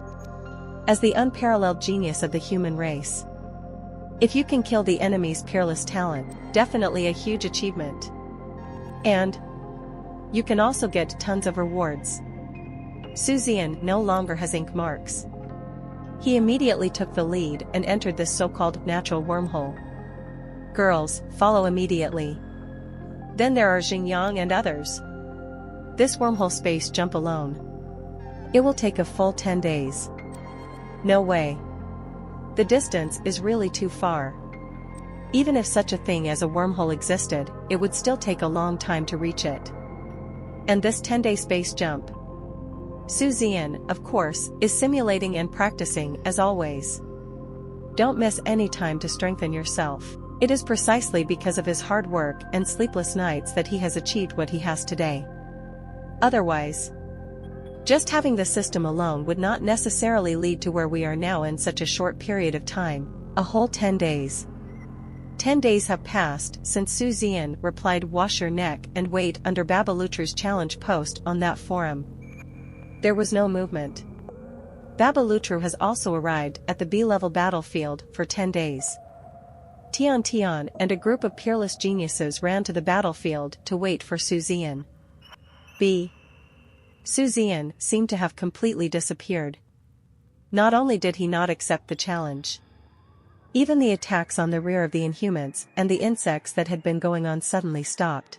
As the unparalleled genius of the human race. If you can kill the enemy's peerless talent, definitely a huge achievement. And you can also get tons of rewards. Zian no longer has ink marks. He immediately took the lead and entered this so-called natural wormhole. Girls, follow immediately. Then there are Xingyang and others. This wormhole space jump alone. It will take a full 10 days. No way. The distance is really too far. Even if such a thing as a wormhole existed, it would still take a long time to reach it. And this 10-day space jump. Zian, of course, is simulating and practicing as always. Don't miss any time to strengthen yourself. It is precisely because of his hard work and sleepless nights that he has achieved what he has today. Otherwise, Just having the system alone would not necessarily lead to where we are now in such a short period of time, a whole 10 days. 10 days have passed since Zian replied "wash your neck and wait" under Babalutru's challenge post on that forum. There was no movement. Babalutru has also arrived at the B-level battlefield for 10 days. Tian and a group of peerless geniuses ran to the battlefield to wait for Zian. Zian seemed to have completely disappeared. Not only did he not accept the challenge, even the attacks on the rear of the Inhumans and the insects that had been going on suddenly stopped.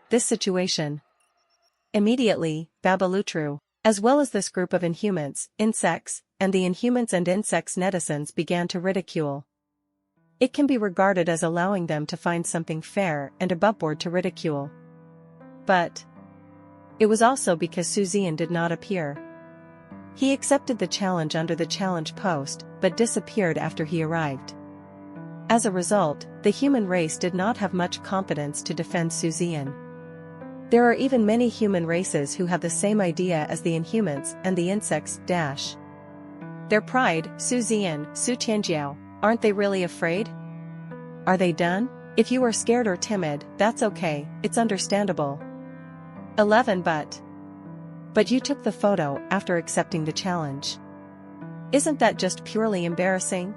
This situation. Immediately, Babalutru, as well as this group of Inhumans, insects, and the Inhumans and insects netizens began to ridicule. It can be regarded as allowing them to find something fair and aboveboard to ridicule. But it was also because Zian did not appear. He accepted the challenge under the challenge post, but disappeared after he arrived. As a result, the human race did not have much confidence to defend Zian. There are even many human races who have the same idea as the Inhumans and the insects. Their pride, Zian, Tianjiao, aren't they really afraid? Are they done? If you are scared or timid, that's okay, it's understandable. 11 But you took the photo after accepting the challenge. Isn't that just purely embarrassing?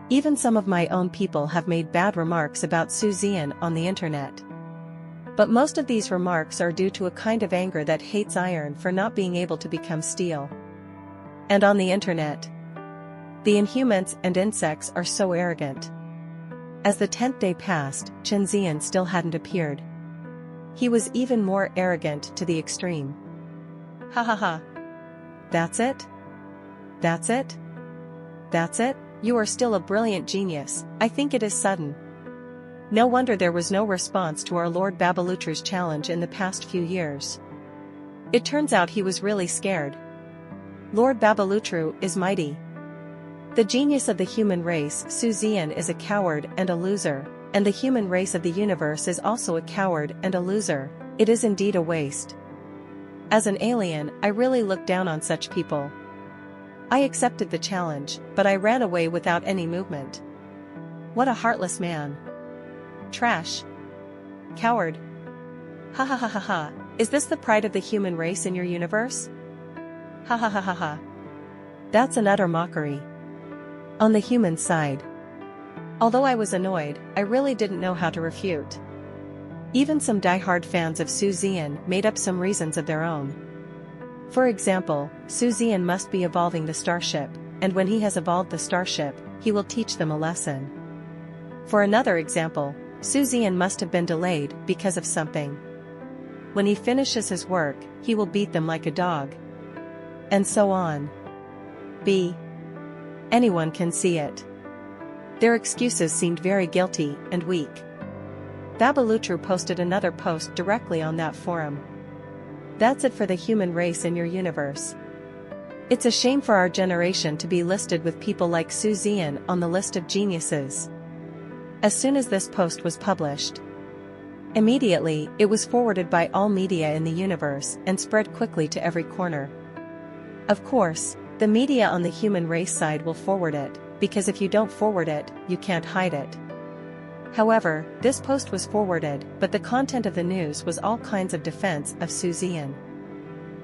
Even some of my own people have made bad remarks about Zian on the internet. But most of these remarks are due to a kind of anger that hates iron for not being able to become steel. And on the internet, the Inhumans and insects are so arrogant. As the 10th day passed, Zian still hadn't appeared. He was even more arrogant to the extreme. Ha ha ha. That's it? That's it? That's it? You are still a brilliant genius, I think it is sudden. No wonder there was no response to our Lord Babalutru's challenge in the past few years. It turns out he was really scared. Lord Babalutru is mighty. The genius of the human race, Zian, is a coward and a loser, and the human race of the universe is also a coward and a loser. It is indeed a waste. As an alien, I really look down on such people. I accepted the challenge, but I ran away without any movement. What a heartless man. Trash. Coward. Ha ha ha ha ha. Is this the pride of the human race in your universe? Ha ha ha ha ha. That's an utter mockery. On the human side. Although I was annoyed, I really didn't know how to refute. Even some die-hard fans of Zian made up some reasons of their own. For example, Zian must be evolving the starship, and when he has evolved the starship, he will teach them a lesson. For another example, Zian must have been delayed because of something. When he finishes his work, he will beat them like a dog. And so on. Anyone can see it. Their excuses seemed very guilty and weak. Babalutru posted another post directly on that forum. That's it for the human race in your universe. It's a shame for our generation to be listed with people like Zian on the list of geniuses. As soon as this post was published, immediately it was forwarded by all media in the universe and spread quickly to every corner. Of course, the media on the human race side will forward it, because if you don't forward it, you can't hide it. However, this post was forwarded, but the content of the news was all kinds of defense of Zian.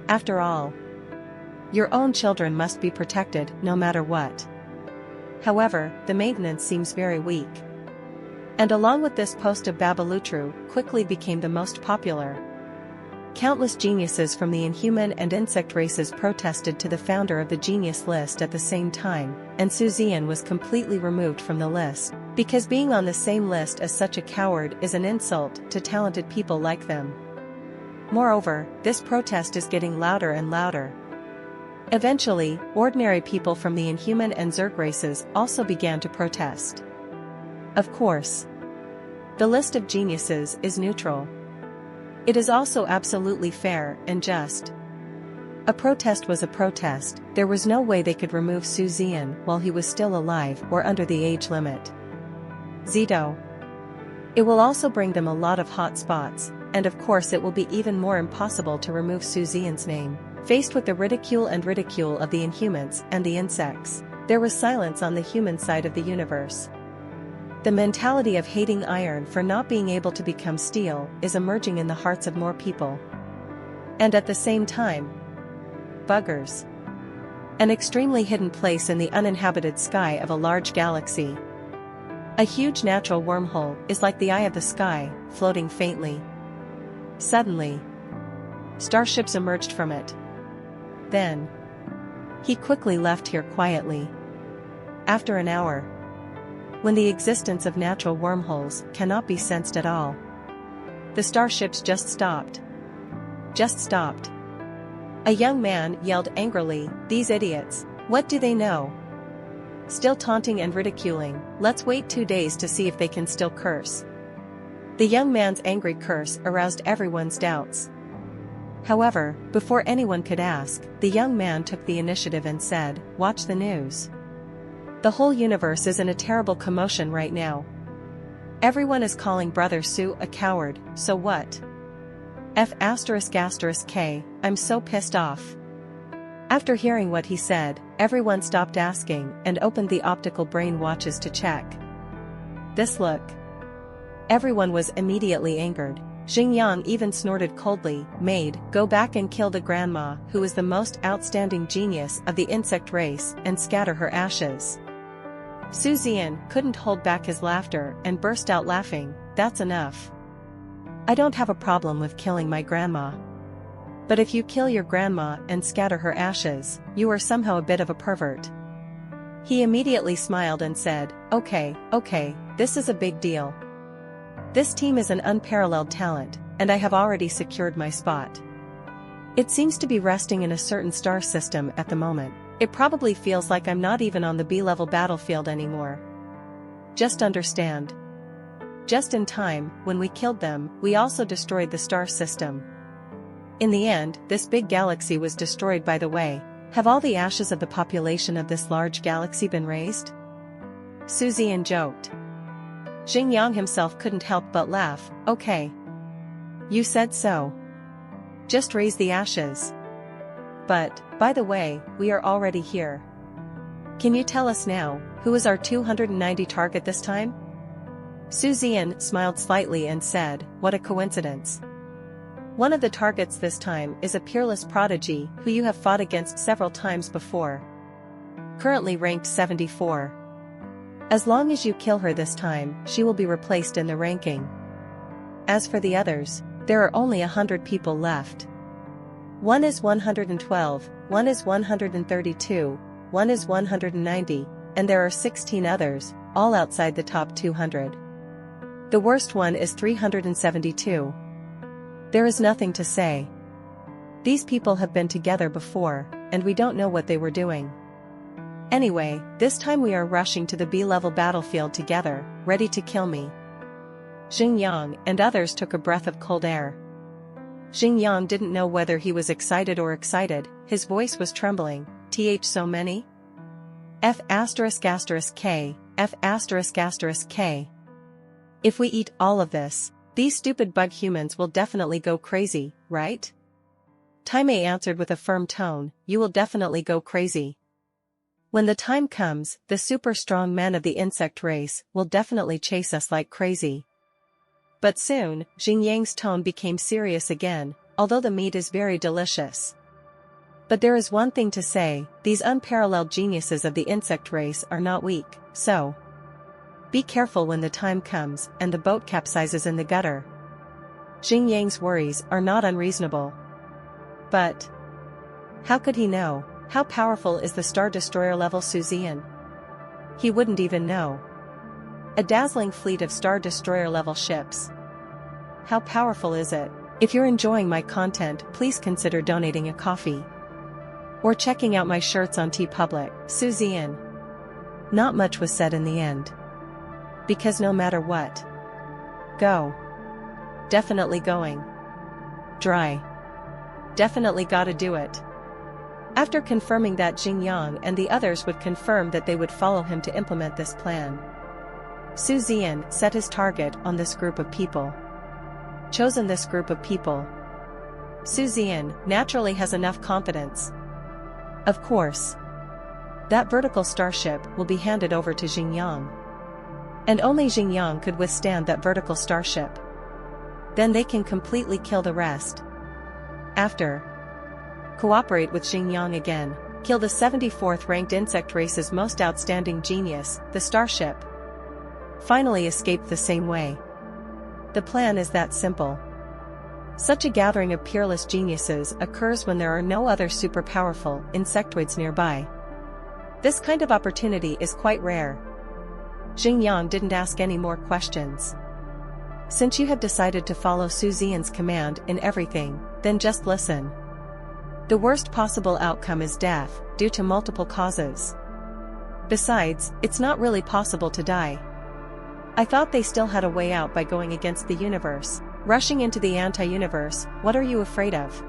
After all, your own children must be protected no matter what. However, the maintenance seems very weak. And along with this post of Babalutru, quickly became the most popular. Countless geniuses from the inhuman and insect races protested to the founder of the genius list at the same time, and Zian was completely removed from the list, because being on the same list as such a coward is an insult to talented people like them. Moreover, this protest is getting louder and louder. Eventually, ordinary people from the inhuman and Zerg races also began to protest. Of course, the list of geniuses is neutral. It is also absolutely fair and just. A protest was a protest. There was no way they could remove Zian while he was still alive or under the age limit. Zito. It will also bring them a lot of hot spots, and of course it will be even more impossible to remove Zian's name. Faced with the ridicule of the inhumans and the insects, there was silence on the human side of the universe. The mentality of hating iron for not being able to become steel is emerging in the hearts of more people. And at the same time, buggers. An extremely hidden place in the uninhabited sky of a large galaxy. A huge natural wormhole is like the eye of the sky, floating faintly. Suddenly, starships emerged from it. Then, he quickly left here quietly. After an hour, when the existence of natural wormholes cannot be sensed at all, the starships just stopped. Just stopped. A young man yelled angrily, "These idiots, what do they know?" Still taunting and ridiculing, "Let's wait 2 days to see if they can still curse." The young man's angry curse aroused everyone's doubts. However, before anyone could ask, the young man took the initiative and said, "Watch the news. The whole universe is in a terrible commotion right now. Everyone is calling Brother Sue a coward, so what? F***K, I'm so pissed off." After hearing what he said, everyone stopped asking and opened the optical brain watches to check. This look. Everyone was immediately angered. Xingyang even snorted coldly, "Maid, go back and kill the grandma who is the most outstanding genius of the insect race and scatter her ashes." Su Zian couldn't hold back his laughter and burst out laughing, "That's enough. I don't have a problem with killing my grandma. But if you kill your grandma and scatter her ashes, you are somehow a bit of a pervert." He immediately smiled and said, okay, this is a big deal. This team is an unparalleled talent, and I have already secured my spot. It seems to be resting in a certain star system at the moment. It probably feels like I'm not even on the B-level battlefield anymore. Just understand. Just in time, when we killed them, we also destroyed the star system. In the end, this big galaxy was destroyed by the way. Have all the ashes of the population of this large galaxy been raised? Su Zian joked. Xingyang himself couldn't help but laugh, "Okay. You said so. Just raise the ashes. But, by the way, we are already here. Can you tell us now, who is our 290 target this time?" Su Zian smiled slightly and said, "What a coincidence. One of the targets this time is a peerless prodigy who you have fought against several times before. Currently ranked 74. As long as you kill her this time, she will be replaced in the ranking. As for the others, there are only 100 people left. One is 112, one is 132, one is 190, and there are 16 others, all outside the top 200. The worst one is 372. There is nothing to say. These people have been together before, and we don't know what they were doing. Anyway, this time we are rushing to the B-level battlefield together, ready to kill me." Xingyang and others took a breath of cold air. Xingyang didn't know whether he was excited or excited, his voice was trembling. So many? F***K, F***K. If we eat all of this, these stupid bug humans will definitely go crazy, right? Taimei answered with a firm tone, "You will definitely go crazy. When the time comes, the super strong men of the insect race will definitely chase us like crazy." But soon, Xingyang's tone became serious again, "Although the meat is very delicious. But there is one thing to say, these unparalleled geniuses of the insect race are not weak, so be careful when the time comes and the boat capsizes in the gutter." Xingyang's worries are not unreasonable. But how could he know? How powerful is the Star Destroyer level Su Zian? He wouldn't even know. A dazzling fleet of Star Destroyer level ships. How powerful is it? If you're enjoying my content, please consider donating a coffee. Or checking out my shirts on TeePublic. Su Zian. Not much was said in the end. Because no matter what. Go. Definitely going. Dry. Definitely gotta do it. After confirming that Xingyang and the others would confirm that they would follow him to implement this plan, Su Zian set his target on this group of people. Chosen this group of people. Zian naturally has enough confidence. Of course, that vertical starship will be handed over to Xingyang. And only Xingyang could withstand that vertical starship. Then they can completely kill the rest. After, cooperate with Xingyang again, kill the 74th ranked insect race's most outstanding genius, the starship. Finally escape the same way. The plan is that simple. Such a gathering of peerless geniuses occurs when there are no other super powerful insectoids nearby. This kind of opportunity is quite rare. Xingyang didn't ask any more questions. Since you have decided to follow Zian's command in everything, then just listen. The worst possible outcome is death, due to multiple causes. Besides, it's not really possible to die. I thought they still had a way out by going against the universe, rushing into the anti-universe. What are you afraid of?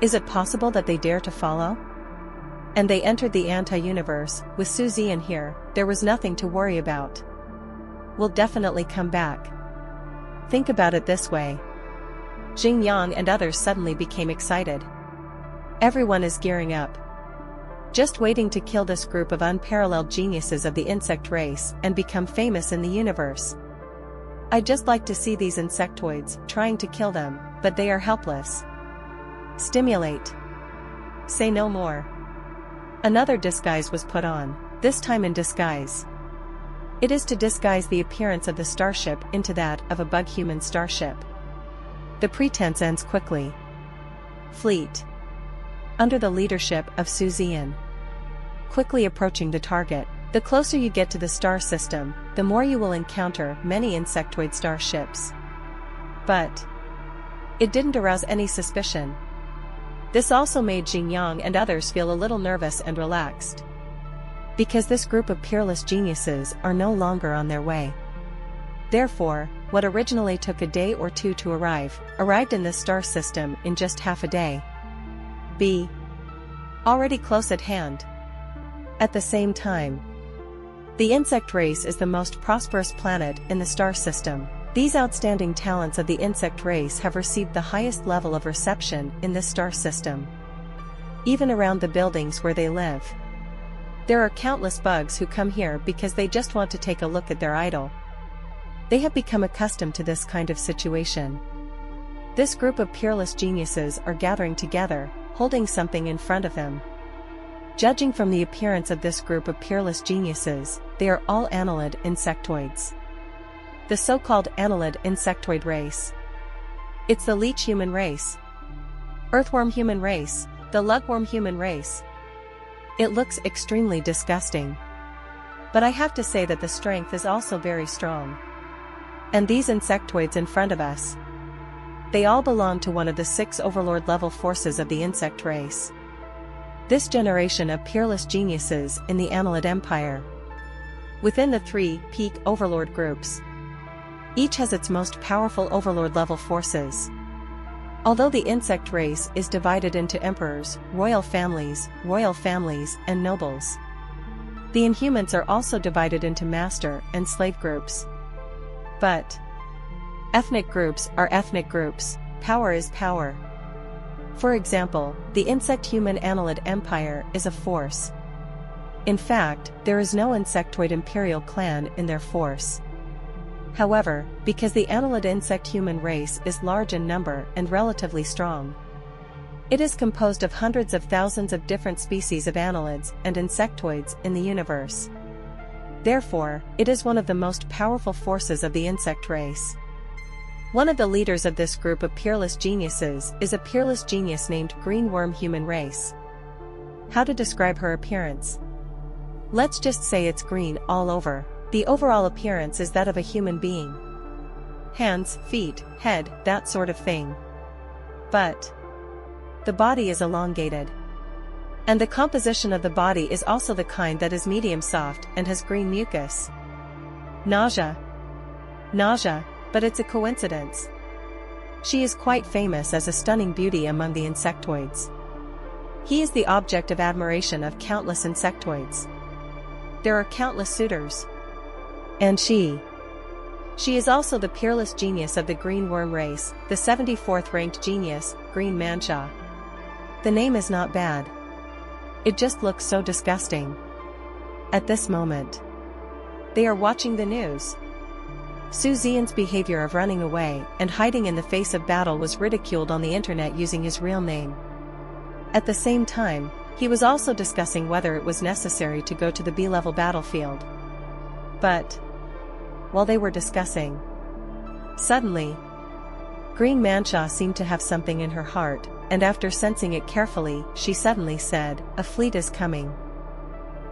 Is it possible that they dare to follow? And they entered the anti-universe. With Zian here, there was nothing to worry about. We'll definitely come back. Think about it this way. Xingyang and others suddenly became excited. Everyone is gearing up. Just waiting to kill this group of unparalleled geniuses of the insect race and become famous in the universe. I'd just like to see these insectoids trying to kill them, but they are helpless. Stimulate. Say no more. Another disguise was put on, this time in disguise. It is to disguise the appearance of the starship into that of a bug-human starship. The pretense ends quickly. Fleet. Under the leadership of Zian. Quickly approaching the target. The closer you get to the star system, the more you will encounter many insectoid starships. But it didn't arouse any suspicion. This also made Xingyang and others feel a little nervous and relaxed. Because this group of peerless geniuses are no longer on their way. Therefore, what originally took a day or two to arrived in this star system in just half a day. Already close at hand. At the same time, the insect race is the most prosperous planet in the star system. These outstanding talents of the insect race have received the highest level of reception in this star system. Even around the buildings where they live. There are countless bugs who come here because they just want to take a look at their idol. They have become accustomed to this kind of situation. This group of peerless geniuses are gathering together, holding something in front of them. Judging from the appearance of this group of peerless geniuses, they are all annelid insectoids. The so-called annelid insectoid race. It's the leech human race. Earthworm human race, the lugworm human race. It looks extremely disgusting. But I have to say that the strength is also very strong. And these insectoids in front of us, they all belong to one of the 6 overlord level forces of the insect race. This generation of peerless geniuses in the Annelid Empire. Within the 3 peak overlord groups, each has its most powerful overlord level forces. Although the insect race is divided into emperors, royal families, and nobles. The Inhumans are also divided into master and slave groups. But ethnic groups are ethnic groups, power is power. For example, the insect-human Annelid Empire is a force. In fact, there is no insectoid imperial clan in their force. However, because the Annelid insect-human race is large in number and relatively strong, it is composed of hundreds of thousands of different species of annelids and insectoids in the universe. Therefore, it is one of the most powerful forces of the insect race. One of the leaders of this group of peerless geniuses is a peerless genius named Green Worm Human Race. How to describe her appearance? Let's just say it's green all over. The overall appearance is that of a human being. Hands, feet, head, that sort of thing. But the body is elongated. And the composition of the body is also the kind that is medium soft and has green mucus. Nausea, but it's a coincidence. She is quite famous as a stunning beauty among the insectoids. He is the object of admiration of countless insectoids. There are countless suitors. And she She is also the peerless genius of the green worm race, the 74th ranked genius, Green Manhwa. The name is not bad. It just looks so disgusting. At this moment, they are watching the news. Zian's behavior of running away and hiding in the face of battle was ridiculed on the internet using his real name. At the same time, he was also discussing whether it was necessary to go to the B-level battlefield. But while they were discussing, suddenly, Green Manhwa seemed to have something in her heart, and after sensing it carefully, she suddenly said, "A fleet is coming.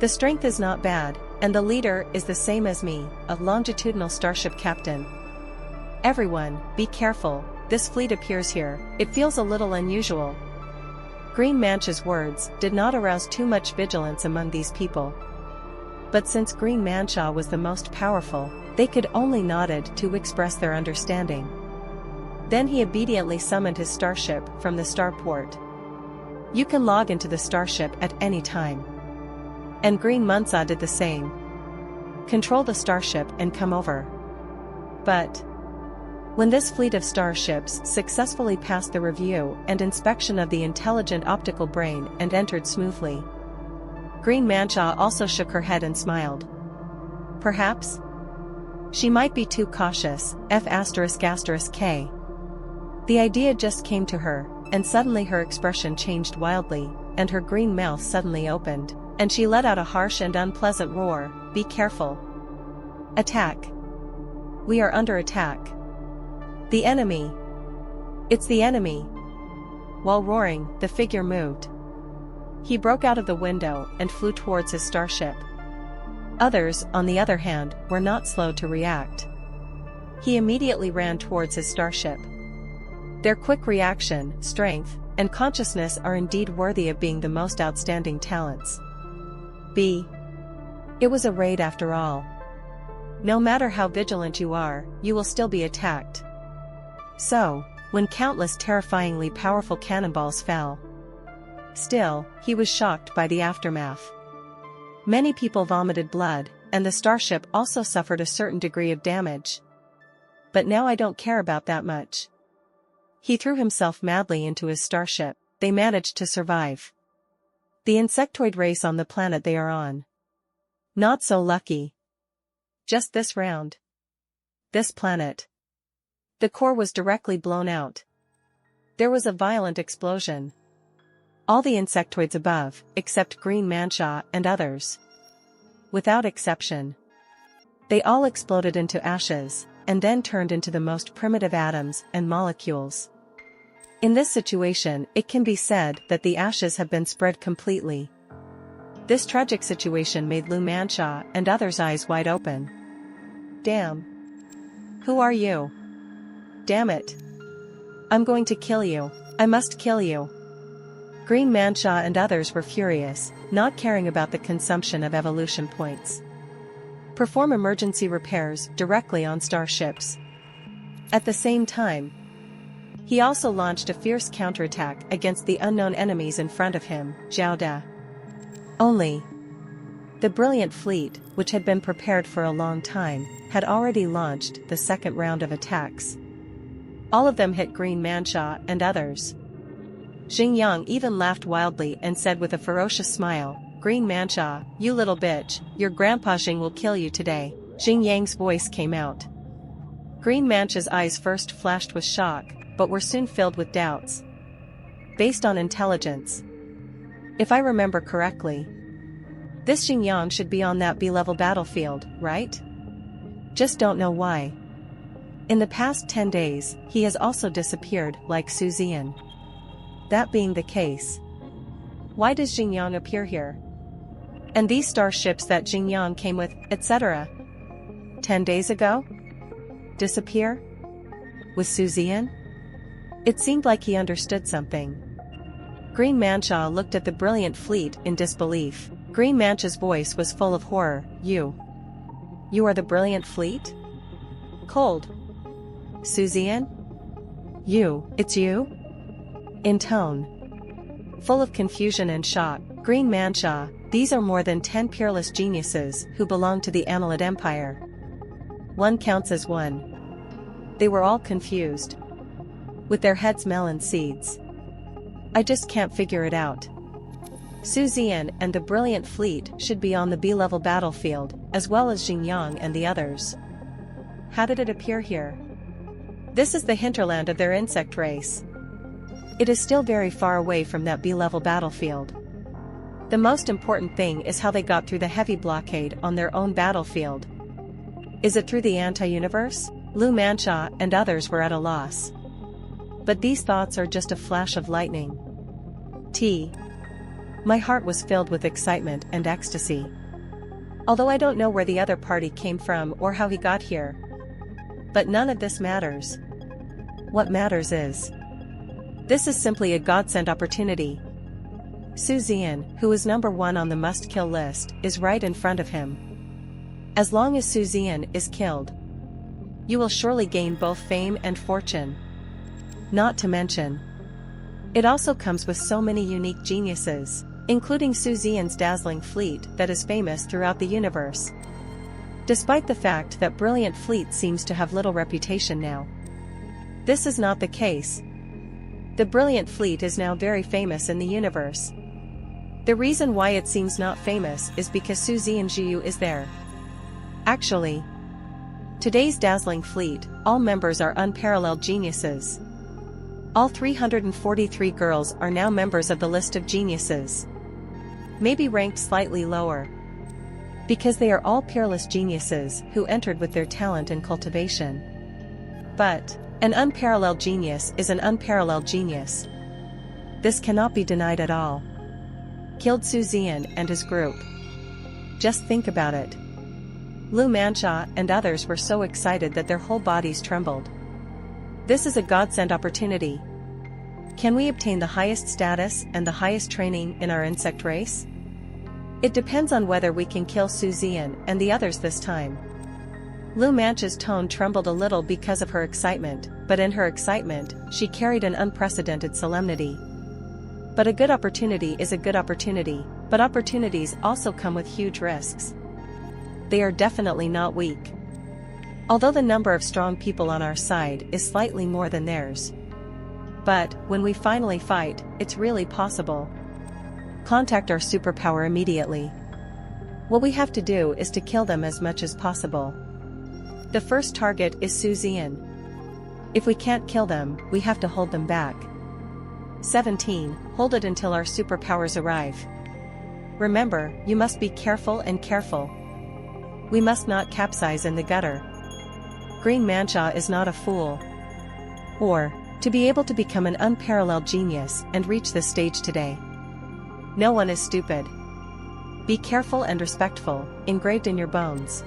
The strength is not bad, and the leader is the same as me, a longitudinal starship captain. Everyone, be careful, this fleet appears here, it feels a little unusual." Green Manhwa's words did not arouse too much vigilance among these people. But since Green Manhwa was the most powerful, they could only nodded to express their understanding. Then he obediently summoned his starship from the starport. "You can log into the starship at any time." And Green Manhwa did the same. "Control the starship and come over." But when this fleet of starships successfully passed the review and inspection of the intelligent optical brain and entered smoothly, Green Manhwa also shook her head and smiled. Perhaps she might be too cautious, F***K. The idea just came to her, and suddenly her expression changed wildly, and her green mouth suddenly opened, and she let out a harsh and unpleasant roar, "Be careful. Attack. We are under attack. The enemy. It's the enemy." While roaring, the figure moved. He broke out of the window and flew towards his starship. Others, on the other hand, were not slow to react. He immediately ran towards his starship. Their quick reaction, strength, and consciousness are indeed worthy of being the most outstanding talents. It was a raid after all. No matter how vigilant you are, you will still be attacked. So, when countless terrifyingly powerful cannonballs fell, still, he was shocked by the aftermath. Many people vomited blood, and the starship also suffered a certain degree of damage. But now I don't care about that much. He threw himself madly into his starship. They managed to survive. The insectoid race on the planet they are on. Not so lucky. Just this round. This planet. The core was directly blown out. There was a violent explosion. All the insectoids above, except Green Manhwa and others, without exception, they all exploded into ashes, and then turned into the most primitive atoms and molecules. In this situation, it can be said that the ashes have been spread completely. This tragic situation made Lu Manhwa and others' eyes wide open. Damn. Who are you? Damn it. I'm going to kill you. I must kill you. Green Manhwa and others were furious, not caring about the consumption of evolution points. Perform emergency repairs directly on starships. At the same time, he also launched a fierce counterattack against the unknown enemies in front of him, Zhao. Only, the brilliant fleet, which had been prepared for a long time, had already launched the second round of attacks. All of them hit Green Manhwa and others. Xingyang even laughed wildly and said with a ferocious smile, "Green Manhwa, you little bitch, your grandpa Xing will kill you today." Xingyang's voice came out. Green Manhwa's eyes first flashed with shock, but were soon filled with doubts. Based on intelligence, if I remember correctly, this Xingyang should be on that B-level battlefield, right? Just don't know why. In the past 10 days, he has also disappeared, like Zian. That being the case, why does Xingyang appear here? And these starships that Xingyang came with, etc. 10 days ago? Disappear? With Zian? It seemed like he understood something. Green Manhwa looked at the brilliant fleet in disbelief. Green Manhwa's voice was full of horror. You are the brilliant fleet? Cold. Zian? It's you? In tone, full of confusion and shock, Green Manhwa, these are more than 10 peerless geniuses who belong to the Annelid Empire. One counts as one. They were all confused. With their heads melon seeds. I just can't figure it out. Zian and the brilliant fleet should be on the B-level battlefield, as well as Xingyang and the others. How did it appear here? This is the hinterland of their insect race. It is still very far away from that B-level battlefield. The most important thing is how they got through the heavy blockade on their own battlefield. Is it through the anti-universe? Lu Manxia and others were at a loss. But these thoughts are just a flash of lightning. My heart was filled with excitement and ecstasy. Although I don't know where the other party came from or how he got here. But none of this matters. What matters is, this is simply a godsend opportunity. Zian, who is number 1 on the must-kill list, is right in front of him. As long as Zian is killed, you will surely gain both fame and fortune. Not to mention, it also comes with so many unique geniuses, including Zian's dazzling fleet that is famous throughout the universe. Despite the fact that brilliant fleet seems to have little reputation now. This is not the case. The brilliant fleet is now very famous in the universe. The reason why it seems not famous is because Zian Jiu is there. Actually, today's dazzling fleet, all members are unparalleled geniuses. All 343 girls are now members of the list of geniuses. Maybe ranked slightly lower. Because they are all peerless geniuses who entered with their talent and cultivation. But an unparalleled genius is an unparalleled genius. This cannot be denied at all. Killed Zian and his group. Just think about it. Lu Manxia and others were so excited that their whole bodies trembled. This is a godsend opportunity. Can we obtain the highest status and the highest training in our insect race? It depends on whether we can kill Zian and the others this time. Lu Manxia's tone trembled a little because of her excitement, but in her excitement, she carried an unprecedented solemnity. But a good opportunity is a good opportunity, but opportunities also come with huge risks. They are definitely not weak. Although the number of strong people on our side is slightly more than theirs. But, when we finally fight, it's really possible. Contact our superpower immediately. What we have to do is to kill them as much as possible. The first target is Zian. If we can't kill them, we have to hold them back. 17. Hold it until our superpowers arrive. Remember, you must be careful and careful. We must not capsize in the gutter. Green Manhwa is not a fool. Or, to be able to become an unparalleled genius and reach this stage today. No one is stupid. Be careful and respectful, engraved in your bones.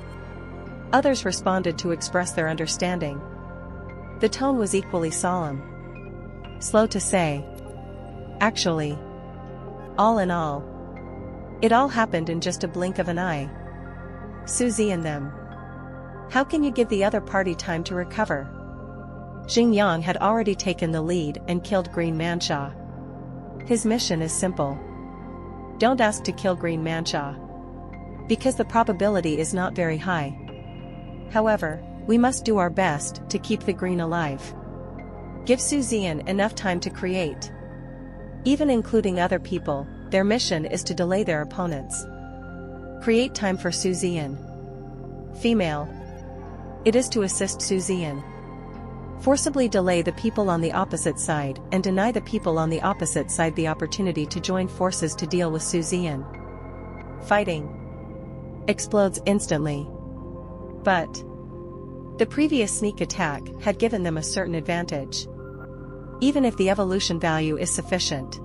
Others responded to express their understanding. The tone was equally solemn. Slow to say. Actually. All in all. It all happened in just a blink of an eye. Suzy and them. How can you give the other party time to recover? Xingyang had already taken the lead and killed Green Manhwa. His mission is simple. Don't ask to kill Green Manhwa. Because the probability is not very high. However, we must do our best to keep the green alive. Give Zian enough time to create. Even including other people, their mission is to delay their opponents. Create time for Zian. Female. It is to assist Zian. Forcibly delay the people on the opposite side and deny the people on the opposite side the opportunity to join forces to deal with Zian. Fighting. Explodes instantly. But the previous sneak attack had given them a certain advantage. Even if the evolution value is sufficient.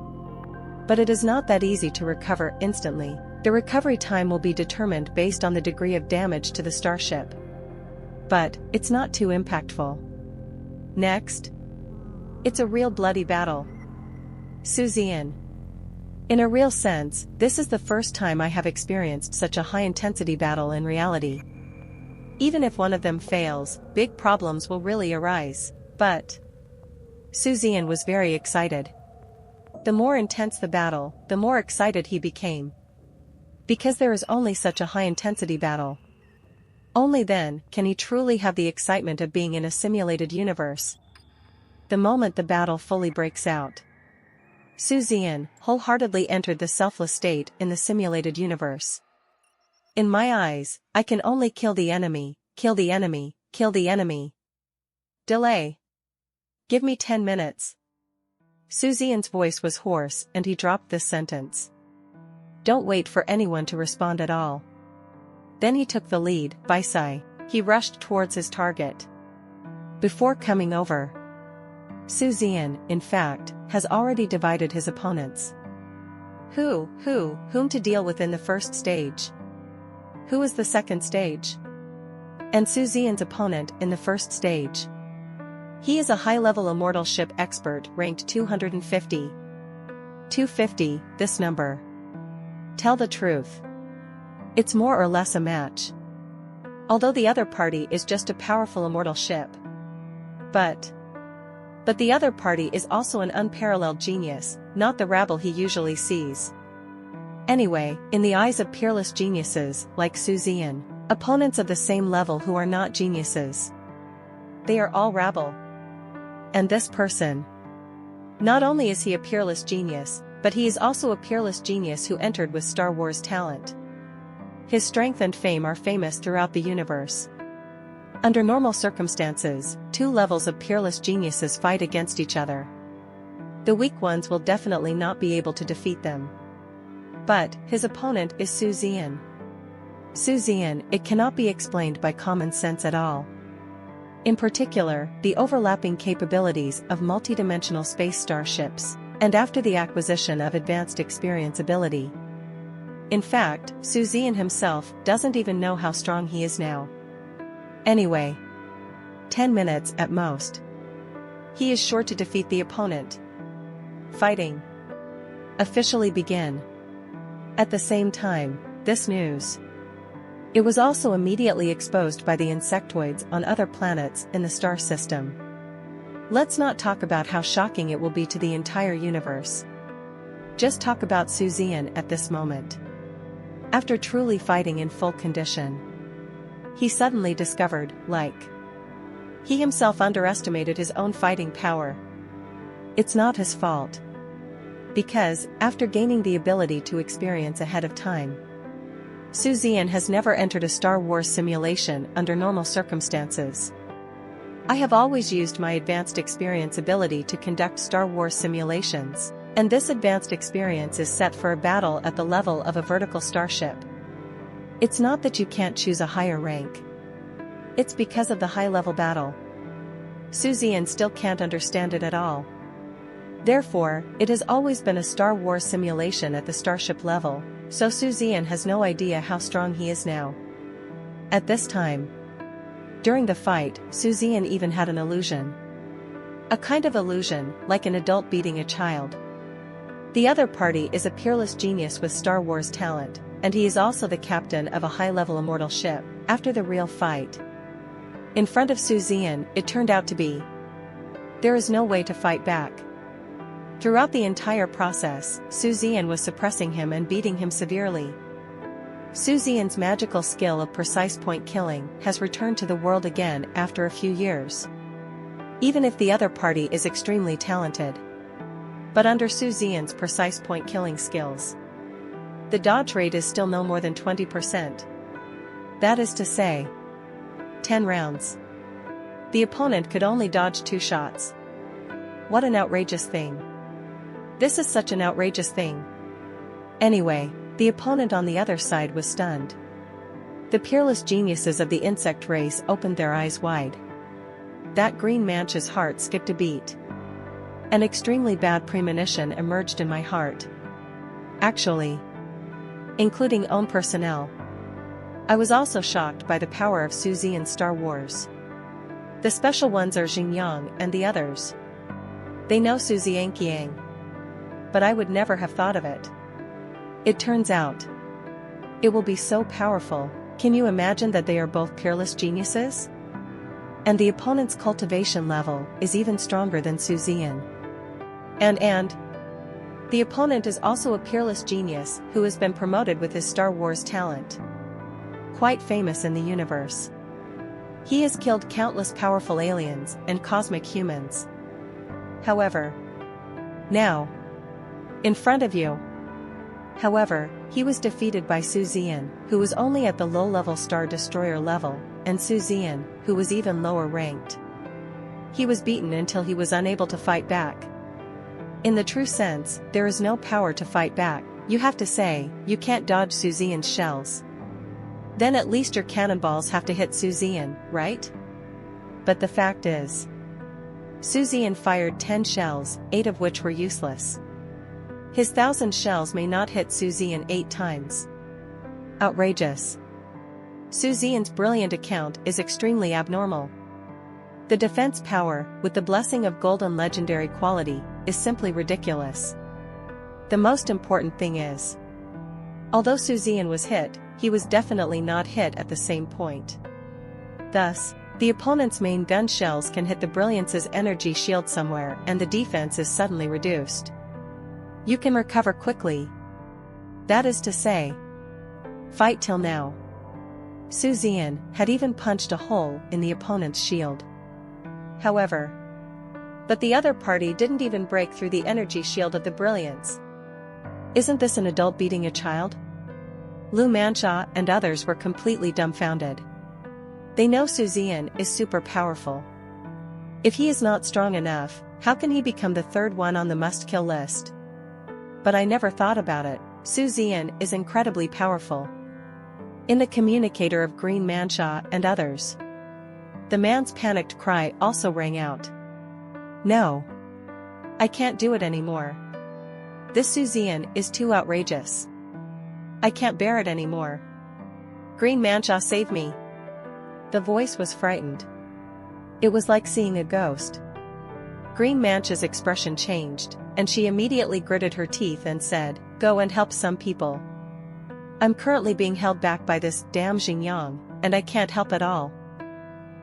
But it is not that easy to recover instantly. The recovery time will be determined based on the degree of damage to the starship. But it's not too impactful. Next. It's a real bloody battle. Zian. In a real sense, this is the first time I have experienced such a high-intensity battle in reality. Even if one of them fails, big problems will really arise, but Zian was very excited. The more intense the battle, the more excited he became. Because there is only such a high-intensity battle. Only then can he truly have the excitement of being in a simulated universe. The moment the battle fully breaks out, Zian wholeheartedly entered the selfless state in the simulated universe. In my eyes, I can only kill the enemy, kill the enemy, kill the enemy. Delay. Give me 10 minutes. Zian's voice was hoarse and he dropped this sentence. Don't wait for anyone to respond at all. Then he took the lead, Visai. He rushed towards his target. Before coming over, Zian, in fact, has already divided his opponents. Whom to deal with in the first stage? Who is the second stage? And Zian's opponent in the first stage. He is a high-level immortal ship expert ranked 250. 250, this number. Tell the truth. It's more or less a match. Although the other party is just a powerful immortal ship. But the other party is also an unparalleled genius, not the rabble he usually sees. Anyway, in the eyes of peerless geniuses like Zian, opponents of the same level who are not geniuses, they are all rabble. And this person, not only is he a peerless genius, but he is also a peerless genius who entered with Star Wars talent. His strength and fame are famous throughout the universe. Under normal circumstances, two levels of peerless geniuses fight against each other. The weak ones will definitely not be able to defeat them. But his opponent is Zian. Zian, it cannot be explained by common sense at all. In particular, the overlapping capabilities of multidimensional space starships, and after the acquisition of advanced experience ability. In fact, Zian himself doesn't even know how strong he is now. Anyway, 10 minutes at most. He is sure to defeat the opponent. Fighting officially begin. At the same time, this news. It was also immediately exposed by the insectoids on other planets in the star system. Let's not talk about how shocking it will be to the entire universe. Just talk about Zian at this moment. After truly fighting in full condition, he suddenly discovered, he himself underestimated his own fighting power. It's not his fault. Because, after gaining the ability to experience ahead of time, Zian has never entered a Star Wars simulation under normal circumstances. I have always used my advanced experience ability to conduct Star Wars simulations, and this advanced experience is set for a battle at the level of a vertical starship. It's not that you can't choose a higher rank. It's because of the high-level battle. Zian still can't understand it at all. Therefore, it has always been a Star Wars simulation at the starship level, so Zian has no idea how strong he is now. At this time, during the fight, Zian even had an illusion. A kind of illusion, like an adult beating a child. The other party is a peerless genius with Star Wars talent, and he is also the captain of a high-level immortal ship. After the real fight, in front of Zian, it turned out to be. There is no way to fight back. Throughout the entire process, Zian was suppressing him and beating him severely. Zian's magical skill of precise point killing has returned to the world again after a few years. Even if the other party is extremely talented. But under Zian's precise point killing skills, the dodge rate is still no more than 20%. That is to say, 10 rounds. The opponent could only dodge 2 shots. What an outrageous thing. This is such an outrageous thing. Anyway, the opponent on the other side was stunned. The peerless geniuses of the insect race opened their eyes wide. That green manch's heart skipped a beat. An extremely bad premonition emerged in my heart. Actually, including own personnel. I was also shocked by the power of Zian's Star Wars. The special ones are Xinjiang and the others. They know Zian, but I would never have thought of it. It turns out, it will be so powerful. Can you imagine that they are both peerless geniuses? And the opponent's cultivation level is even stronger than Zian. And the opponent is also a peerless genius who has been promoted with his Star Wars talent. quite famous in the universe. He has killed countless powerful aliens and cosmic humans. However, now, in front of you. However, he was defeated by Zian, who was only at the low-level Star Destroyer level, and Zian, who was even lower ranked. He was beaten until he was unable to fight back. In the true sense, there is no power to fight back. You have to say, you can't dodge Zian's shells. Then at least your cannonballs have to hit Zian, right? But the fact is, Zian fired 10 shells, 8 of which were useless. His 1,000 shells may not hit Zian 8 times. Outrageous. Zian's brilliant account is extremely abnormal. The defense power, with the blessing of golden legendary quality, is simply ridiculous. The most important thing is, although Zian was hit, he was definitely not hit at the same point. Thus, the opponent's main gun shells can hit the Brilliance's energy shield somewhere and the defense is suddenly reduced. You can recover quickly. That is to say, fight till now. Zian had even punched a hole in the opponent's shield. However, but the other party didn't even break through the energy shield of the Brilliance. Isn't this an adult beating a child? Manhwa and others were completely dumbfounded. They know Zian is super powerful. If he is not strong enough, how can he become the third one on the must-kill list? But I never thought about it. Zian is incredibly powerful. In the communicator of Green Manhwa and others, the man's panicked cry also rang out. No. I can't do it anymore. This Zian is too outrageous. I can't bear it anymore. Green Manhwa, save me. The voice was frightened. It was like seeing a ghost. Green Manhwa's expression changed, and she immediately gritted her teeth and said, "Go and help some people. I'm currently being held back by this damn Xingyang, and I can't help at all.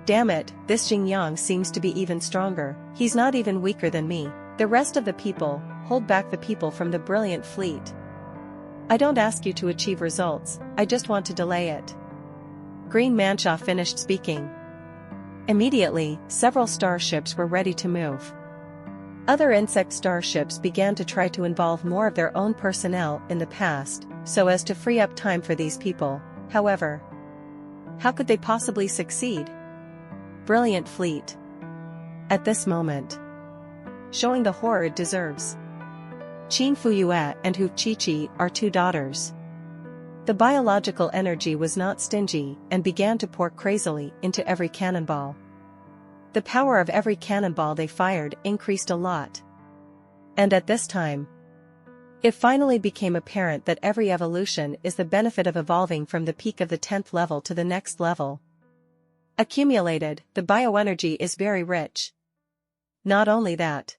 Damn it, this Xingyang seems to be even stronger, he's not even weaker than me. The rest of the people, hold back the people from the brilliant fleet. I don't ask you to achieve results, I just want to delay it." Green Manhwa finished speaking. Immediately, several starships were ready to move. Other insect starships began to try to involve more of their own personnel in the past, so as to free up time for these people. However, how could they possibly succeed? Brilliant fleet. At this moment, showing the horror it deserves. Qin Fuyue and Hu Qiqi are 2 daughters. The biological energy was not stingy and began to pour crazily into every cannonball. The power of every cannonball they fired increased a lot. And at this time, it finally became apparent that every evolution is the benefit of evolving from the peak of the 10th level to the next level. Accumulated, the bioenergy is very rich. Not only that.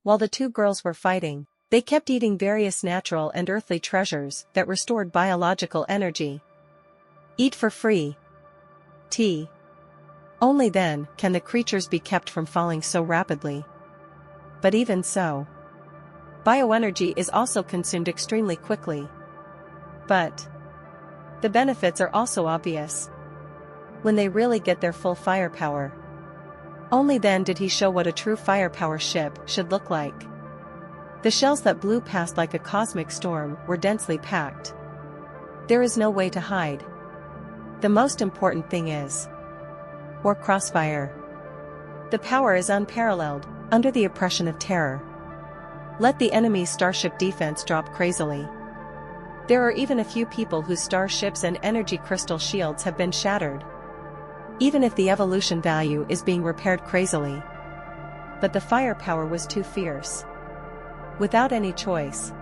While the 2 girls were fighting, they kept eating various natural and earthly treasures that restored biological energy. Eat for free. Tea. Only then can the creatures be kept from falling so rapidly. But even so, bioenergy is also consumed extremely quickly. But the benefits are also obvious. When they really get their full firepower. Only then did he show what a true firepower ship should look like. The shells that blew past like a cosmic storm were densely packed. There is no way to hide. The most important thing is, or crossfire. The power is unparalleled, under the oppression of terror. Let the enemy's starship defense drop crazily. There are even a few people whose starships and energy crystal shields have been shattered. Even if the evolution value is being repaired crazily. But the firepower was too fierce. Without any choice,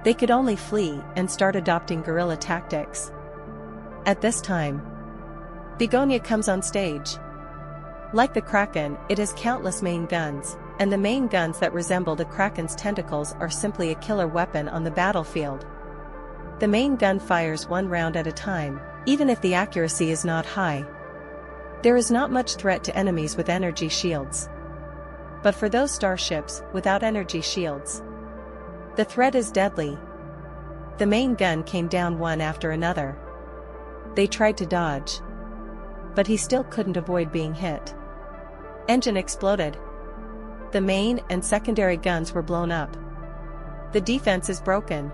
they could only flee and start adopting guerrilla tactics. At this time, Begonia comes on stage. Like the Kraken, it has countless main guns, and the main guns that resemble the Kraken's tentacles are simply a killer weapon on the battlefield. The main gun fires 1 round at a time, even if the accuracy is not high. There is not much threat to enemies with energy shields. But for those starships without energy shields, the threat is deadly. The main gun came down one after another. They tried to dodge, but he still couldn't avoid being hit. Engine exploded. The main and secondary guns were blown up. The defense is broken.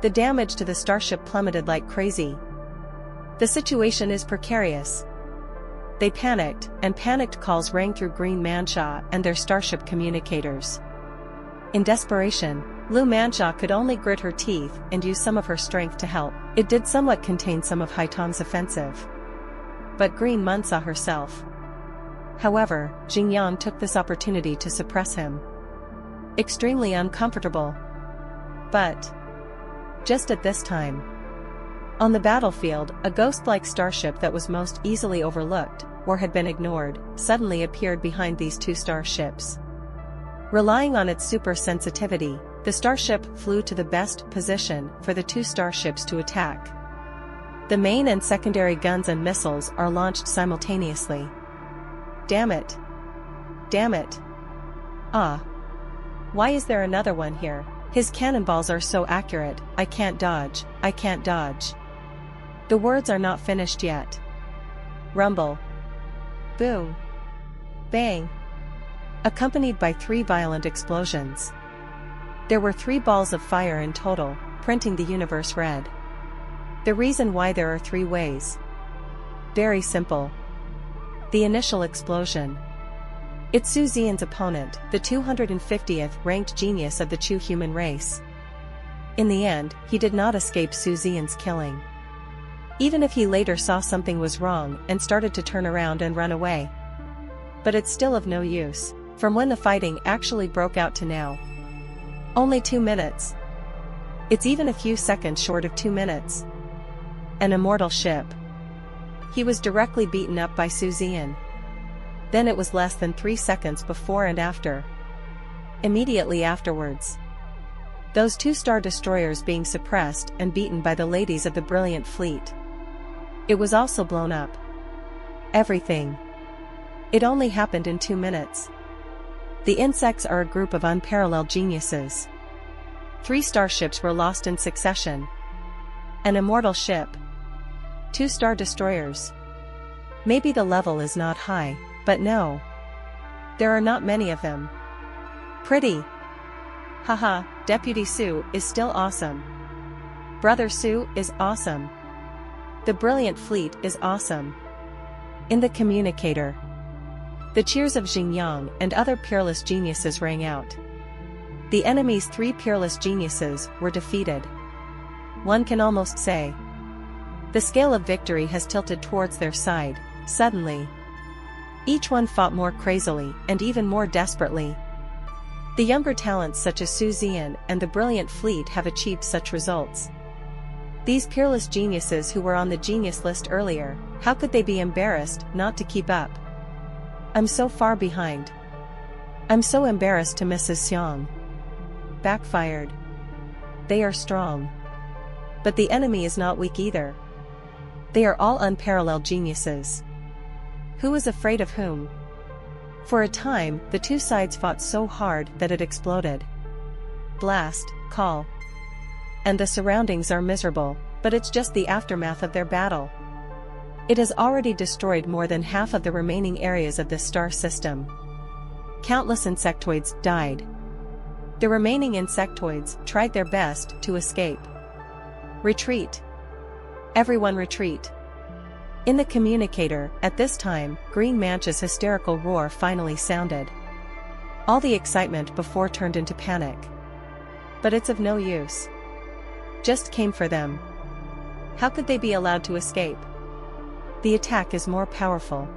The damage to the starship plummeted like crazy. The situation is precarious. They panicked, and panicked calls rang through Green Manhwa and their starship communicators. In desperation, Lu Manhwa could only grit her teeth and use some of her strength to help. It did somewhat contain some of Haitong's offensive. But Green Mun saw herself. However, Zian took this opportunity to suppress him. Extremely uncomfortable. But just at this time, on the battlefield, a ghost-like starship that was most easily overlooked, or had been ignored, suddenly appeared behind these two starships. Relying on its super sensitivity, the starship flew to the best position for the two starships to attack. The main and secondary guns and missiles are launched simultaneously. Damn it! Damn it! Ah! Why is there another one here? His cannonballs are so accurate, I can't dodge, I can't dodge. The words are not finished yet. Rumble. Boom. Bang. Accompanied by 3 violent explosions. There were 3 balls of fire in total, printing the universe red. The reason why there are 3 ways. Very simple. The initial explosion. It's Su Zian's opponent, the 250th ranked genius of the Chu human race. In the end, he did not escape Su Zian's killing. Even if he later saw something was wrong and started to turn around and run away. But it's still of no use, from when the fighting actually broke out to now. Only 2 minutes. It's even a few seconds short of 2 minutes. An immortal ship. He was directly beaten up by Su Zian. Then it was less than 3 seconds before and after. Immediately afterwards. Those 2 star destroyers being suppressed and beaten by the ladies of the brilliant fleet. It was also blown up. Everything. It only happened in 2 minutes. The insects are a group of unparalleled geniuses. 3 starships were lost in succession. An immortal ship. 2 star destroyers. Maybe the level is not high, but no. There are not many of them. Pretty. Haha, Deputy Su is still awesome. Brother Su is awesome. The brilliant fleet is awesome. In the communicator. The cheers of Xingyang and other peerless geniuses rang out. The enemy's 3 peerless geniuses were defeated. One can almost say. The scale of victory has tilted towards their side, suddenly. Each one fought more crazily and even more desperately. The younger talents such as Su Zian and the brilliant fleet have achieved such results. These peerless geniuses who were on the genius list earlier, how could they be embarrassed not to keep up? I'm so far behind. I'm so embarrassed to Mrs. Xiang. Backfired. They are strong. But the enemy is not weak either. They are all unparalleled geniuses. Who is afraid of whom? For a time, the 2 sides fought so hard that it exploded. Blast, call. And the surroundings are miserable, but it's just the aftermath of their battle. It has already destroyed more than half of the remaining areas of this star system. Countless insectoids died. The remaining insectoids tried their best to escape. Retreat. Everyone retreat. In the communicator, at this time, Green Manch's hysterical roar finally sounded. All the excitement before turned into panic. But it's of no use. Just came for them. How could they be allowed to escape? The attack is more powerful.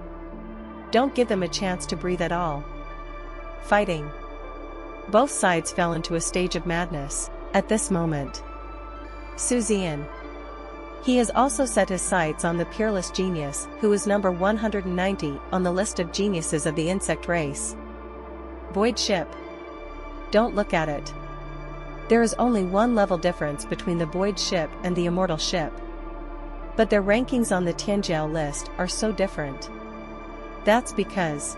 Don't give them a chance to breathe at all. Fighting. Both sides fell into a stage of madness, at this moment. Su Zian. He has also set his sights on the peerless genius, who is number 190 on the list of geniuses of the insect race. Void ship. Don't look at it. There is only 1 level difference between the void ship and the immortal ship. But their rankings on the Tianjiao list are so different. That's because,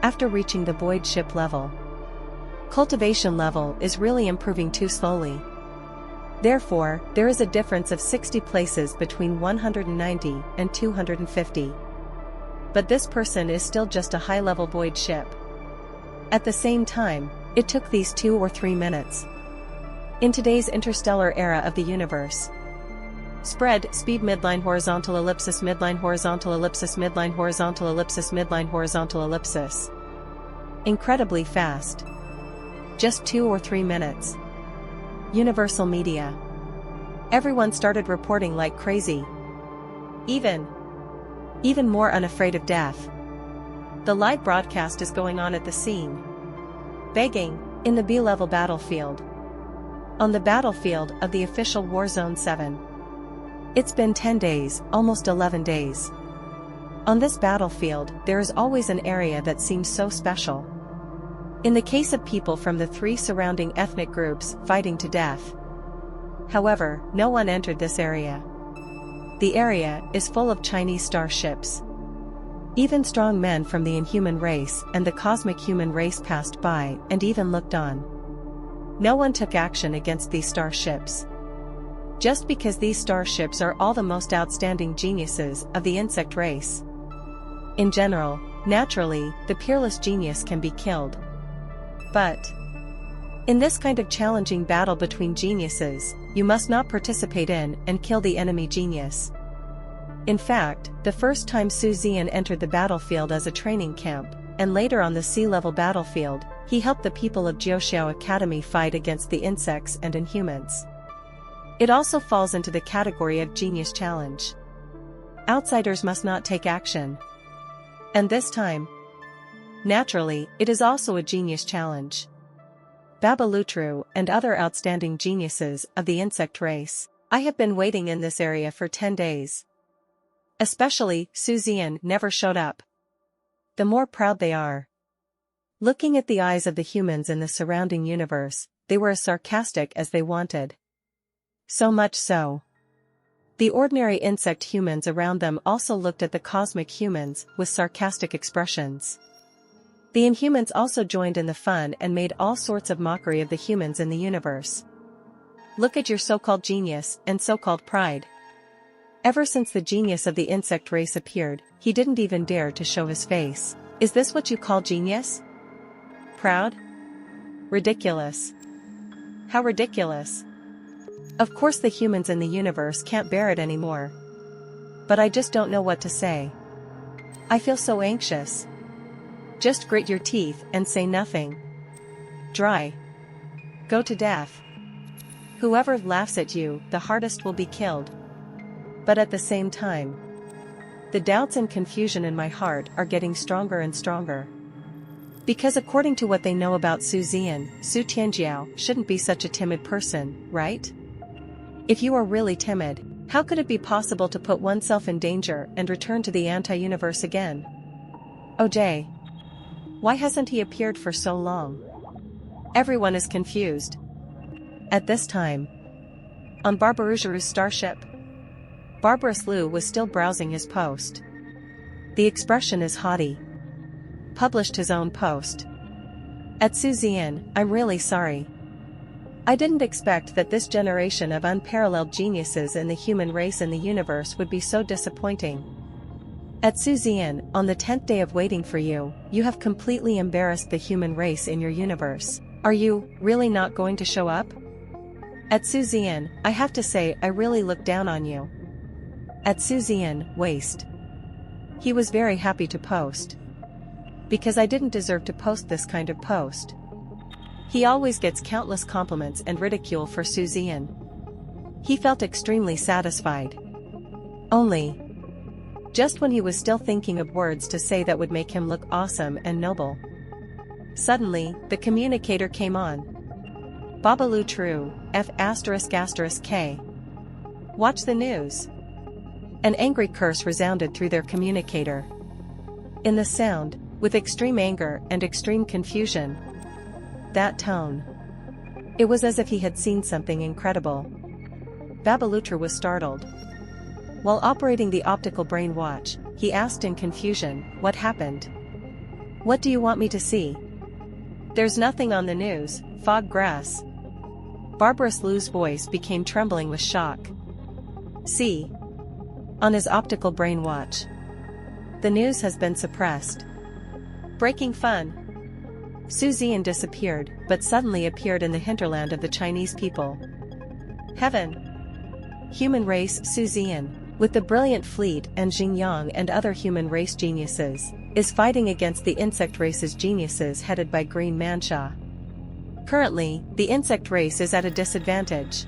after reaching the void ship level, cultivation level is really improving too slowly. Therefore, there is a difference of 60 places between 190 and 250. But this person is still just a high-level void ship. At the same time, it took these 2 or 3 minutes. In today's interstellar era of the universe, spread, speed, midline, horizontal ellipsis, midline, horizontal ellipsis, midline, horizontal ellipsis, midline, horizontal ellipsis. Incredibly fast. Just 2 or 3 minutes. Universal media. Everyone started reporting like crazy. Even more unafraid of death. The live broadcast is going on at the scene. Begging, in the B-level battlefield. On the battlefield of the official Warzone 7. It's been 10 days, almost 11 days. On this battlefield, there is always an area that seems so special. In the case of people from the 3 surrounding ethnic groups fighting to death. However, no one entered this area. The area is full of Chinese starships. Even strong men from the inhuman race and the cosmic human race passed by and even looked on. No one took action against these starships. Just because these starships are all the most outstanding geniuses of the insect race. In general, naturally, the peerless genius can be killed. But in this kind of challenging battle between geniuses, you must not participate in and kill the enemy genius. In fact, the first time Zian entered the battlefield as a training camp, and later on the sea-level battlefield, he helped the people of Jiuxiao Academy fight against the insects and inhumans. It also falls into the category of genius challenge. Outsiders must not take action. And this time, naturally, it is also a genius challenge. Babalutru and other outstanding geniuses of the insect race. I have been waiting in this area for 10 days. Especially, Zian never showed up. The more proud they are. Looking at the eyes of the humans in the surrounding universe, they were as sarcastic as they wanted. So much so. The ordinary insect humans around them also looked at the cosmic humans with sarcastic expressions. The inhumans also joined in the fun and made all sorts of mockery of the humans in the universe. Look at your so-called genius and so-called pride. Ever since the genius of the insect race appeared, he didn't even dare to show his face. Is this what you call genius? Proud? Ridiculous. How ridiculous. Of course the humans in the universe can't bear it anymore. But I just don't know what to say. I feel so anxious. Just grit your teeth and say nothing. Dry. Go to death. Whoever laughs at you, the hardest will be killed. But at the same time, the doubts and confusion in my heart are getting stronger and stronger. Because according to what they know about Zian, Su Tianjiao shouldn't be such a timid person, right? If you are really timid, how could it be possible to put oneself in danger and return to the anti-universe again? OJ. Why hasn't he appeared for so long? Everyone is confused. At this time, on Barbarougeru's starship, Barbarous Liu was still browsing his post. The expression is haughty. Published his own post. At Zian, I'm really sorry. I didn't expect that this generation of unparalleled geniuses in the human race in the universe would be so disappointing. At Zian, on the 10th day of waiting for you, you have completely embarrassed the human race in your universe. Are you really not going to show up? At Zian, I have to say I really look down on you. At Zian, waste. He was very happy to post. Because I didn't deserve to post this kind of post. He always gets countless compliments and ridicule for Zian. He felt extremely satisfied. Only, just when he was still thinking of words to say that would make him look awesome and noble. Suddenly, the communicator came on. Babalutru, F***K. Watch the news. An angry curse resounded through their communicator. In the sound, with extreme anger and extreme confusion. That tone. It was as if he had seen something incredible. Babalutru was startled. While operating the optical brain watch, he asked in confusion, "What happened? What do you want me to see?" "There's nothing on the news, fog grass." Barbarous Lu's voice became trembling with shock. See. On his optical brain watch. The news has been suppressed. Breaking fun. Su Zian disappeared, but suddenly appeared in the hinterland of the Chinese people. Heaven. Human race Su Zian, with the brilliant fleet and Xinjiang and other human race geniuses, is fighting against the insect race's geniuses headed by Green Manhwa. Currently, the insect race is at a disadvantage.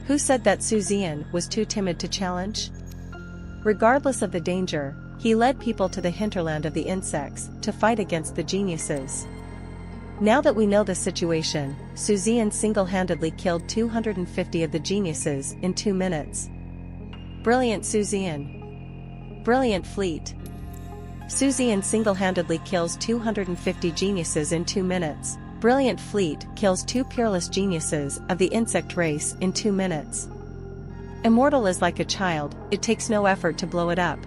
Who said that Su Zian was too timid to challenge? Regardless of the danger, he led people to the hinterland of the insects to fight against the geniuses. Now that we know the situation, Su Zian single-handedly killed 250 of the geniuses in 2 minutes. Brilliant Su Zian. Brilliant fleet. Su Zian single-handedly kills 250 geniuses in 2 minutes. Brilliant fleet kills 2 peerless geniuses of the insect race in 2 minutes. Immortal is like a child, it takes no effort to blow it up.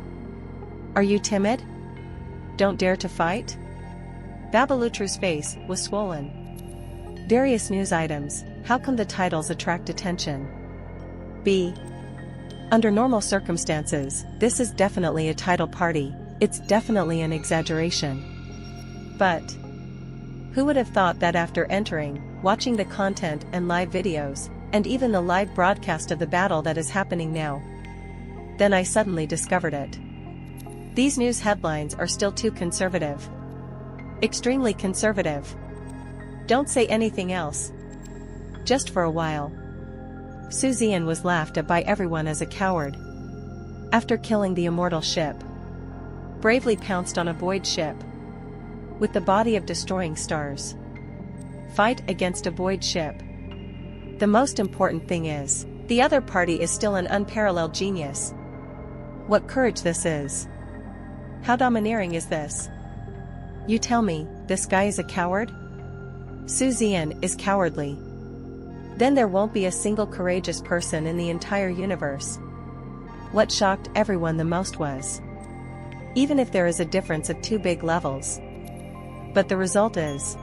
Are you timid? Don't dare to fight? Babalutru's face was swollen. Various news items, how come the titles attract attention? B. Under normal circumstances, this is definitely a title party, it's definitely an exaggeration. But who would have thought that after entering, watching the content and live videos, and even the live broadcast of the battle that is happening now? Then I suddenly discovered it. These news headlines are still too conservative. Extremely conservative. Don't say anything else. Just for a while. Su Zian was laughed at by everyone as a coward. After killing the immortal ship, bravely pounced on a void ship with the body of destroying stars. Fight against a void ship. The most important thing is, the other party is still an unparalleled genius. What courage this is. How domineering is this? You tell me, this guy is a coward? Su Zian is cowardly. Then there won't be a single courageous person in the entire universe. What shocked everyone the most was, even if there is a difference of 2 big levels. But the result is,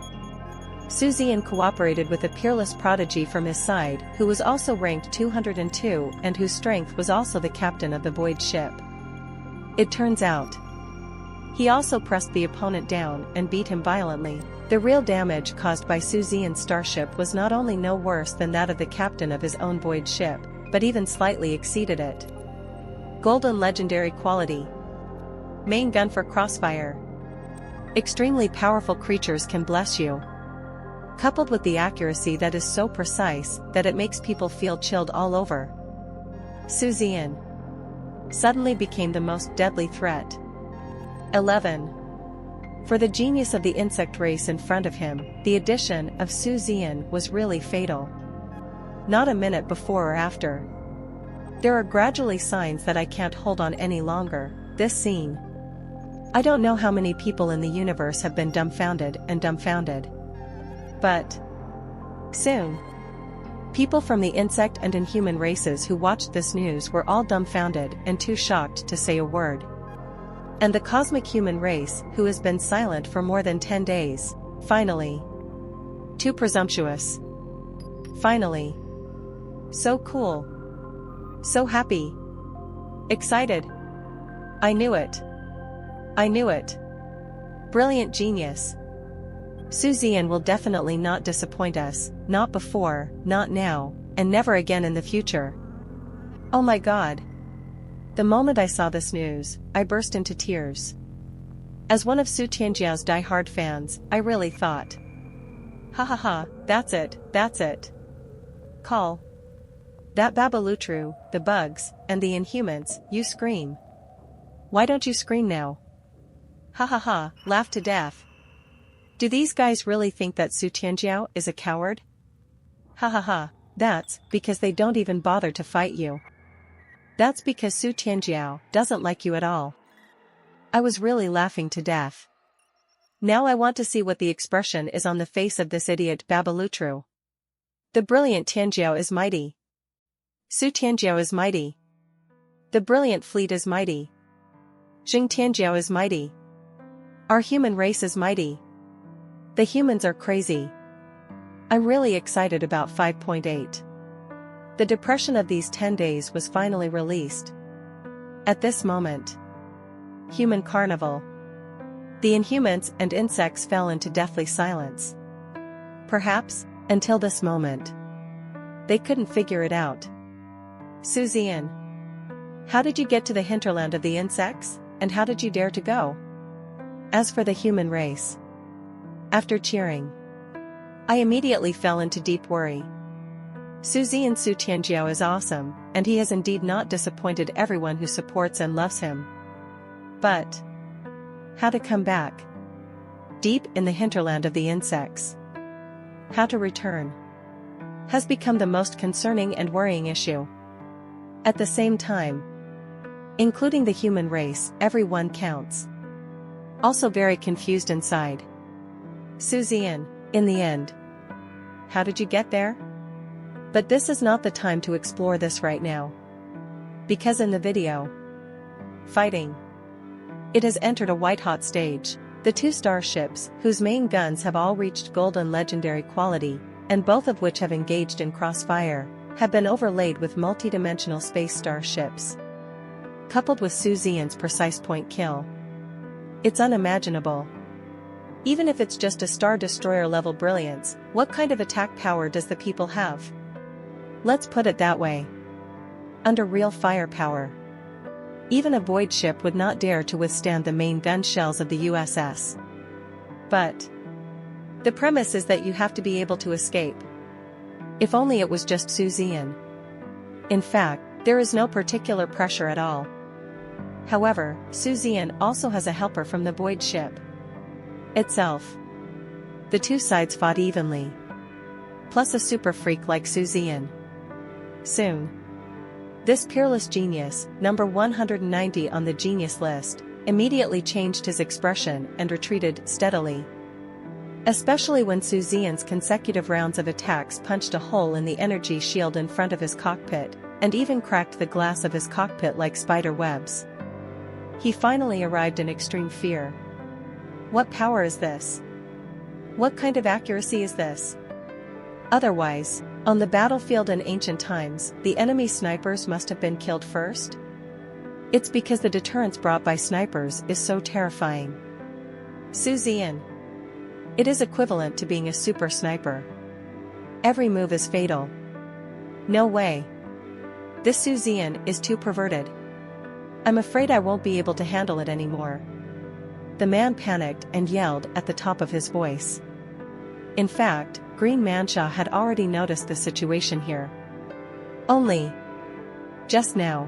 Su Zian cooperated with a peerless prodigy from his side who was also ranked 202 and whose strength was also the captain of the void ship. It turns out, he also pressed the opponent down and beat him violently. The real damage caused by Su Zian's starship was not only no worse than that of the captain of his own void ship, but even slightly exceeded it. Golden legendary quality. Main gun for crossfire. Extremely powerful creatures can bless you. Coupled with the accuracy that is so precise that it makes people feel chilled all over. Su Zian suddenly became the most deadly threat. 11. For the genius of the insect race in front of him, the addition of Su Zian was really fatal. Not a minute before or after. There are gradually signs that I can't hold on any longer. This scene. I don't know how many people in the universe have been dumbfounded and dumbfounded. But soon, people from the insect and inhuman races who watched this news were all dumbfounded and too shocked to say a word. And the cosmic human race, who has been silent for more than 10 days, finally. Too presumptuous. Finally. So cool. So happy. Excited. I knew it. I knew it. Brilliant genius. Su Zian will definitely not disappoint us, not before, not now, and never again in the future. Oh my God. The moment I saw this news, I burst into tears. As one of Su Tianjiao's die-hard fans, I really thought, ha ha ha, that's it. Call. That Babalutru, the bugs, and the inhumans, you scream. Why don't you scream now? Ha ha ha, laugh to death. Do these guys really think that Su Tianjiao is a coward? Ha ha ha, that's because they don't even bother to fight you. That's because Su Tianjiao doesn't like you at all. I was really laughing to death. Now I want to see what the expression is on the face of this idiot Babalutru. The brilliant Tianjiao is mighty. Su Tianjiao is mighty. The brilliant fleet is mighty. Jing Tianjiao is mighty. Our human race is mighty. The humans are crazy. I'm really excited about 5.8. The depression of these 10 days was finally released. At this moment. Human carnival. The inhumans and insects fell into deathly silence. Perhaps, until this moment. They couldn't figure it out. Zian. How did you get to the hinterland of the insects, and how did you dare to go? As for the human race. After cheering. I immediately fell into deep worry. Zian Su Tianjiao is awesome, and he has indeed not disappointed everyone who supports and loves him. But how to come back? Deep in the hinterland of the insects. How to return? Has become the most concerning and worrying issue. At the same time, including the human race, everyone counts. Also very confused inside. Zian, in the end. How did you get there? But this is not the time to explore this right now. Because in the video, fighting. It has entered a white-hot stage. The two starships, whose main guns have all reached golden legendary quality, and both of which have engaged in crossfire, have been overlaid with multi-dimensional space starships. Coupled with Zian's precise point kill. It's unimaginable. Even if it's just a Star Destroyer level brilliance, what kind of attack power does the people have? Let's put it that way. Under real firepower. Even a void ship would not dare to withstand the main gun shells of the USS. But the premise is that you have to be able to escape. If only it was just Zian. In fact, there is no particular pressure at all. However, Zian also has a helper from the void ship itself. The two sides fought evenly. Plus a super freak like Zian. Soon. This peerless genius, number 190 on the genius list, immediately changed his expression and retreated steadily. Especially when Zian's consecutive rounds of attacks punched a hole in the energy shield in front of his cockpit, and even cracked the glass of his cockpit like spider webs. He finally arrived in extreme fear. What power is this? What kind of accuracy is this? Otherwise, on the battlefield in ancient times, the enemy snipers must have been killed first? It's because the deterrence brought by snipers is so terrifying. Zian. It is equivalent to being a super sniper. Every move is fatal. No way. This Zian is too perverted. I'm afraid I won't be able to handle it anymore. The man panicked and yelled at the top of his voice. In fact, Green Manhwa had already noticed the situation here. Only just now,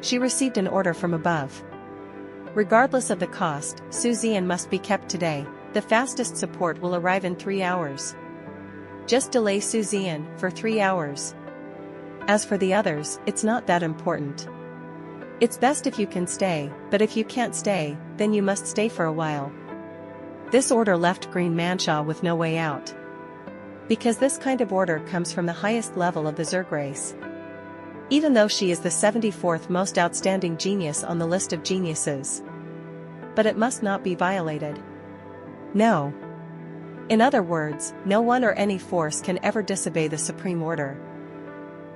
she received an order from above. Regardless of the cost, Zian must be kept today. The fastest support will arrive in 3 hours. Just delay Zian for 3 hours. As for the others, it's not that important. It's best if you can stay, but if you can't stay, then you must stay for a while. This order left Green Manhwa with no way out. Because this kind of order comes from the highest level of the Zerg race. Even though she is the 74th most outstanding genius on the list of geniuses. But it must not be violated. No. In other words, no one or any force can ever disobey the supreme order.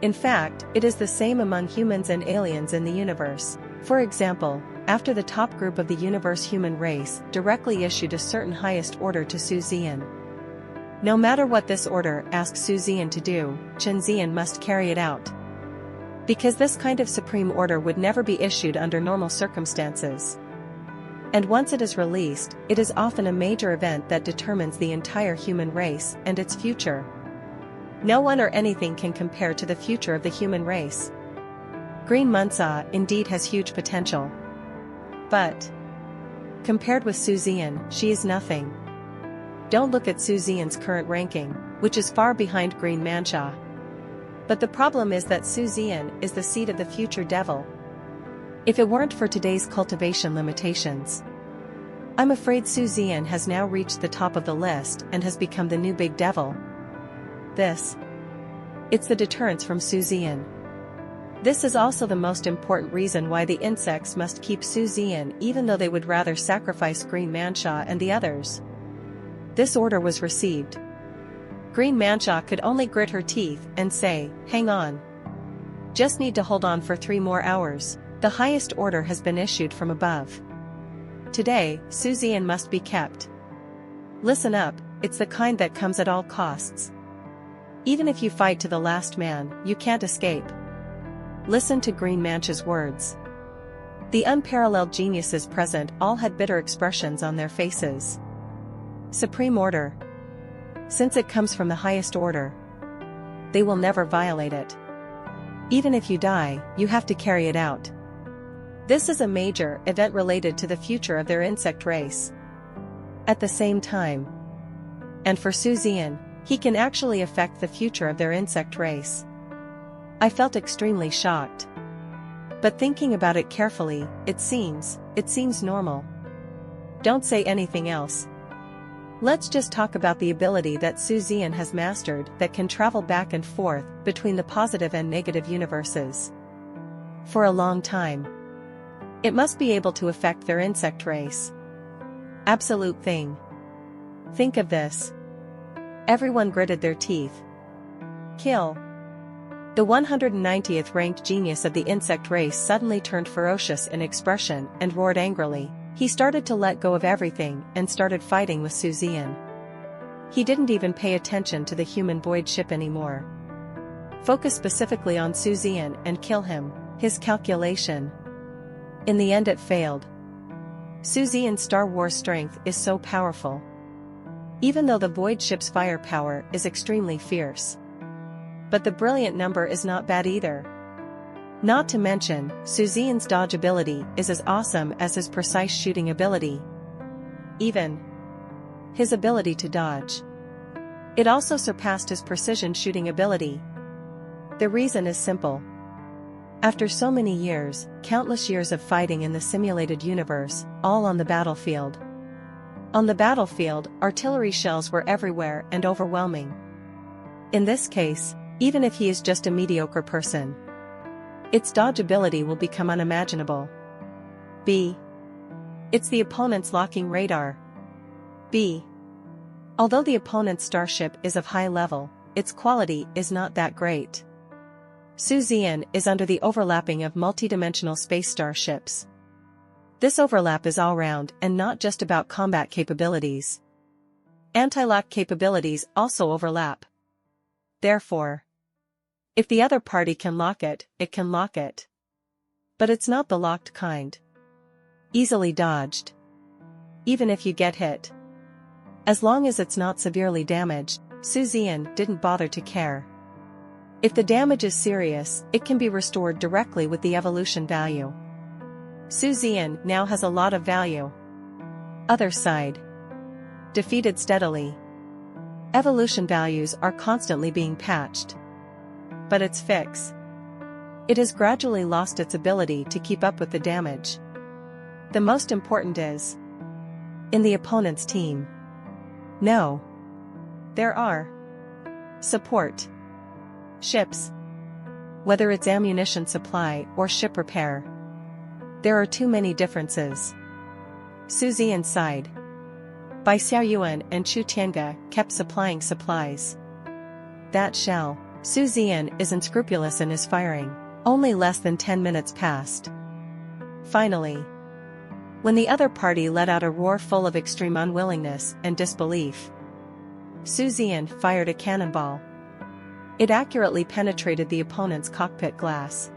In fact, it is the same among humans and aliens in the universe. For example, after the top group of the universe human race directly issued a certain highest order to Zian. No matter what this order asks Zian to do, Zian must carry it out. Because this kind of supreme order would never be issued under normal circumstances. And once it is released, it is often a major event that determines the entire human race and its future. No one or anything can compare to the future of the human race. Green Manhwa indeed has huge potential. But compared with Zian, she is nothing. Don't look at Zian's current ranking, which is far behind Green Manhwa. But the problem is that Zian is the seed of the future devil. If it weren't for today's cultivation limitations, I'm afraid Zian has now reached the top of the list and has become the new big devil. It's the deterrence from Zian. This is also the most important reason why the insects must keep Zian even though they would rather sacrifice Green Manhwa and the others. This order was received. Green Manhwa could only grit her teeth and say, "Hang on. Just need to hold on for 3 more hours. The highest order has been issued from above. Today, Zian must be kept. Listen up, it's the kind that comes at all costs. Even if you fight to the last man, you can't escape." Listen to Green Manhwa's words. The unparalleled geniuses present all had bitter expressions on their faces. Supreme order. Since it comes from the highest order, they will never violate it. Even if you die, you have to carry it out. This is a major event related to the future of their insect race. At the same time, and for Zian, he can actually affect the future of their insect race. I felt extremely shocked. But thinking about it carefully, it seems normal. Don't say anything else. Let's just talk about the ability that Zian has mastered that can travel back and forth between the positive and negative universes. For a long time. It must be able to affect their insect race. Absolute thing. Think of this. Everyone gritted their teeth. Kill. The 190th ranked genius of the insect race suddenly turned ferocious in expression and roared angrily. He started to let go of everything and started fighting with Zian. He didn't even pay attention to the human void ship anymore. Focus specifically on Zian and kill him, his calculation. In the end it failed. Zian's Star Wars strength is so powerful. Even though the void ship's firepower is extremely fierce. But the brilliant number is not bad either. Not to mention, Zian's dodge ability is as awesome as his precise shooting ability. Even his ability to dodge. It also surpassed his precision shooting ability. The reason is simple. After so many years, countless years of fighting in the simulated universe, all on the battlefield. On the battlefield, artillery shells were everywhere and overwhelming. In this case, even if he is just a mediocre person, its dodge ability will become unimaginable. B. It's the opponent's locking radar. B. Although the opponent's starship is of high level, its quality is not that great. Zian is under the overlapping of multidimensional space starships. This overlap is all-round and not just about combat capabilities. Anti-lock capabilities also overlap. Therefore, if the other party can lock it, it can lock it. But it's not the locked kind. Easily dodged. Even if you get hit. As long as it's not severely damaged, Zian didn't bother to care. If the damage is serious, it can be restored directly with the evolution value. Zian now has a lot of value. Other side. Defeated steadily. Evolution values are constantly being patched. But its fix. It has gradually lost its ability to keep up with the damage. The most important is in the opponent's team. No. There are support ships. Whether it's ammunition supply or ship repair. There are too many differences. Zian's side. By Xiaoyuan and Chu Tianga kept supplying supplies. That shell. Zian is unscrupulous in his firing. Only less than 10 minutes passed. Finally, when the other party let out a roar full of extreme unwillingness and disbelief, Zian fired a cannonball. It accurately penetrated the opponent's cockpit glass.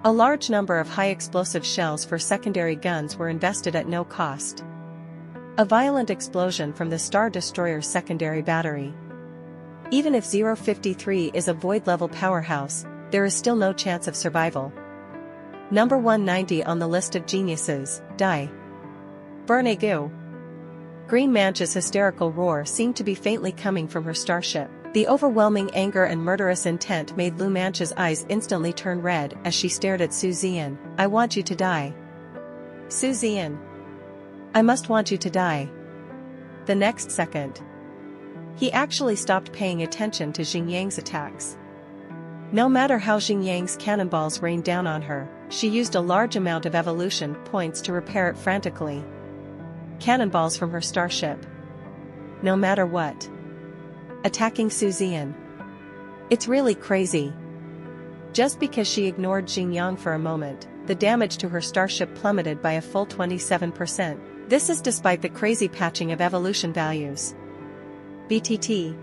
A large number of high-explosive shells for secondary guns were invested at no cost. A violent explosion from the Star Destroyer's secondary battery. Even if 053 is a void-level powerhouse, there is still no chance of survival. Number 190 on the list of geniuses, die. Bernegu. Green Manhwa's hysterical roar seemed to be faintly coming from her starship. The overwhelming anger and murderous intent made Lu Manhwa's eyes instantly turn red as she stared at Zian. I want you to die. Zian. I must want you to die. The next second, he actually stopped paying attention to Xingyang's attacks. No matter how Xingyang's cannonballs rained down on her, she used a large amount of evolution points to repair it frantically. Cannonballs from her starship. No matter what. attacking Zian. It's really crazy. Just because she ignored Xinjiang for a moment, the damage to her starship plummeted by a full 27%. This is despite the crazy patching of evolution values. BTT.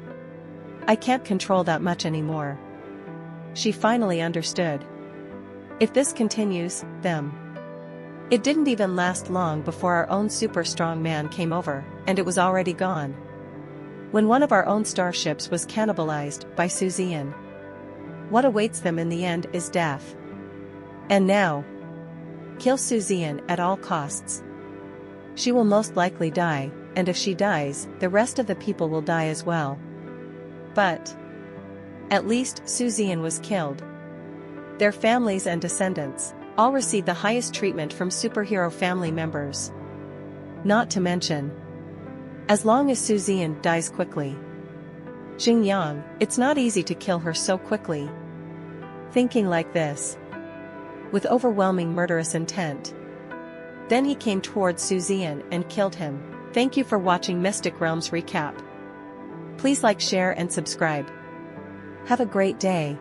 I can't control that much anymore. She finally understood. If this continues, them. It didn't even last long before our own super strong man came over, and it was already gone. When one of our own starships was cannibalized by Zian. What awaits them in the end is death. And now, kill Zian at all costs. She will most likely die, and if she dies, the rest of the people will die as well. But at least Zian was killed. Their families and descendants all receive the highest treatment from superhero family members. Not to mention, as long as Zian dies quickly. Xinjiang, it's not easy to kill her so quickly. Thinking like this, with overwhelming murderous intent. Then he came towards Zian and killed him. Thank you for watching Mystic Realms Recap. Please like, share and subscribe. Have a great day.